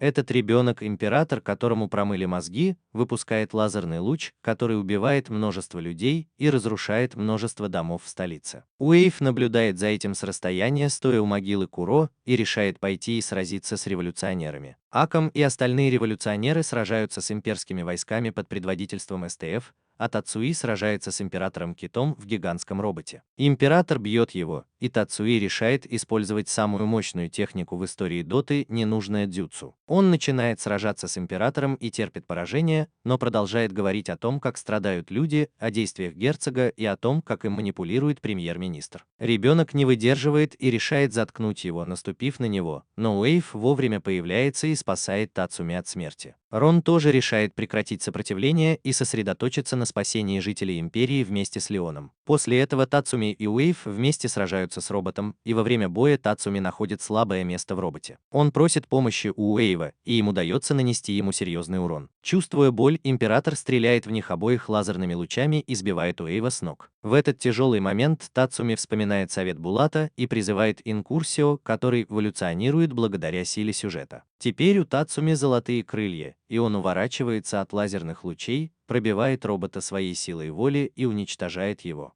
Speaker 1: Этот ребенок-император, которому промыли мозги, выпускает лазерный луч, который убивает множество людей и разрушает множество домов в столице. Уэйв наблюдает за этим с расстояния, стоя у могилы Куро, и решает пойти и сразиться с революционерами. Акам и остальные революционеры сражаются с имперскими войсками под предводительством СТФ, а Тацуи сражается с императором Китом в гигантском роботе. Император бьет его, и Тацуи решает использовать самую мощную технику в истории доты – ненужное дзюцу. Он начинает сражаться с императором и терпит поражение, но продолжает говорить о том, как страдают люди, о действиях герцога и о том, как им манипулирует премьер-министр. Ребенок не выдерживает и решает заткнуть его, наступив на него, но Уэйв вовремя появляется и спасает Тацуми от смерти. Рон тоже решает прекратить сопротивление и сосредоточиться на спасении жителей Империи вместе с Леоном. После этого Тацуми и Уэйв вместе сражаются с роботом, и во время боя Тацуми находит слабое место в роботе. Он просит помощи у Уэйва, и им удается нанести ему серьезный урон. Чувствуя боль, император стреляет в них обоих лазерными лучами и сбивает Уэйва с ног. В этот тяжелый момент Тацуми вспоминает совет Булата и призывает Инкурсио, который эволюционирует благодаря силе сюжета. Теперь у Тацуми золотые крылья, и он уворачивается от лазерных лучей, пробивает робота своей силой воли и уничтожает его.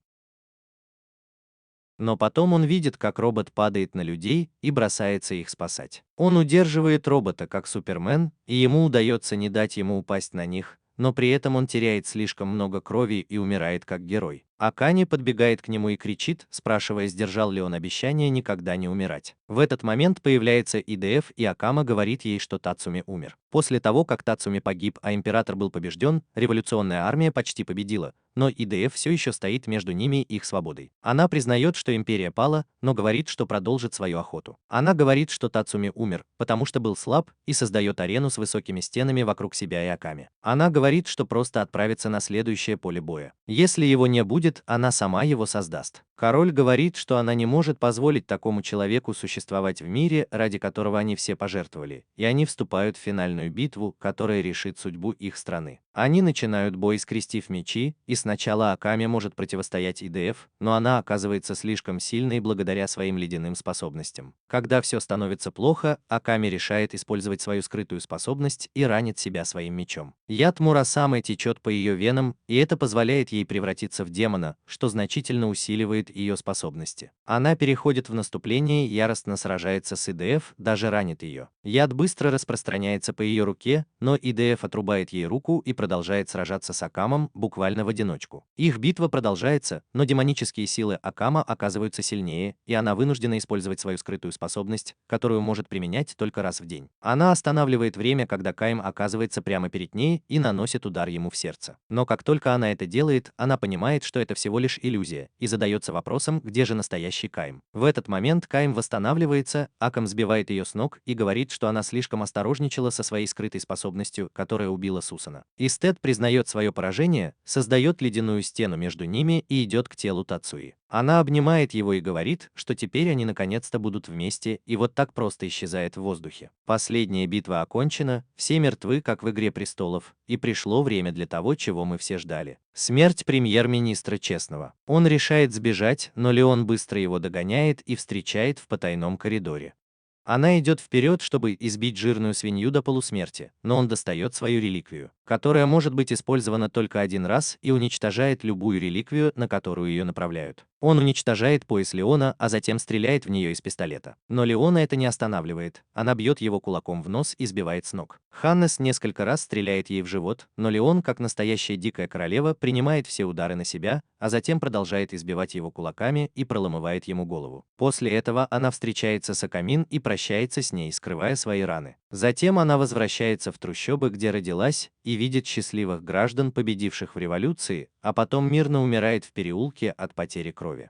Speaker 1: Но потом он видит, как робот падает на людей и бросается их спасать. Он удерживает робота как Супермен, и ему удается не дать ему упасть на них, но при этом он теряет слишком много крови и умирает как герой. Акани подбегает к нему и кричит, спрашивая, сдержал ли он обещание никогда не умирать. В этот момент появляется ИДФ, и Акама говорит ей, что Тацуми умер. После того, как Тацуми погиб, а император был побежден, революционная армия почти победила, но ИДФ все еще стоит между ними и их свободой. Она признает, что империя пала, но говорит, что продолжит свою охоту. Она говорит, что Тацуми умер, потому что был слаб, и создает арену с высокими стенами вокруг себя и Аками. Она говорит, что просто отправится на следующее поле боя. Если его не будет, она сама его создаст. Король говорит, что она не может позволить такому человеку существовать в мире, ради которого они все пожертвовали, и они вступают в финальную битву, которая решит судьбу их страны. Они начинают бой, скрестив мечи, и сначала Аками может противостоять ИДФ, но она оказывается слишком сильной благодаря своим ледяным способностям. Когда все становится плохо, Аками решает использовать свою скрытую способность и ранит себя своим мечом. Яд Мурасамы течет по ее венам, и это позволяет ей превратиться в демона, что значительно усиливает ее способности. Она переходит в наступление и яростно сражается с ИДФ, даже ранит ее. Яд быстро распространяется по ее руке, но ИДФ отрубает ей руку и продолжает сражаться с Акамом буквально в одиночку. Их битва продолжается, но демонические силы Акама оказываются сильнее, и она вынуждена использовать свою скрытую способность, которую может применять только раз в день. Она останавливает время, когда Кайм оказывается прямо перед ней и наносит удар ему в сердце. Но как только она это делает, она понимает, что это всего лишь иллюзия, и задается вопросом, где же настоящий Кайм. В этот момент Кайм восстанавливается, Акам сбивает ее с ног и говорит, что она слишком осторожничала со своей скрытой способностью, которая убила Сусана. Истед признает свое поражение, создает ледяную стену между ними и идет к телу Тацуи. Она обнимает его и говорит, что теперь они наконец-то будут вместе, и вот так просто исчезает в воздухе. Последняя битва окончена, все мертвы, как в «Игре престолов», и пришло время для того, чего мы все ждали. Смерть премьер-министра Честного. Он решает сбежать, но Леон быстро его догоняет и встречает в потайном коридоре. Она идет вперед, чтобы избить жирную свинью до полусмерти, но он достает свою реликвию, которая может быть использована только один раз, и уничтожает любую реликвию, на которую ее направляют. Он уничтожает пояс Леона, а затем стреляет в нее из пистолета. Но Леона это не останавливает, она бьет его кулаком в нос и сбивает с ног. Ханнес несколько раз стреляет ей в живот, но Леон, как настоящая дикая королева, принимает все удары на себя, а затем продолжает избивать его кулаками и проломывает ему голову. После этого она встречается с Акамин и прощается с ней, скрывая свои раны. Затем она возвращается в трущобы, где родилась, и видит счастливых граждан, победивших в революции, а потом мирно умирает в переулке от потери крови.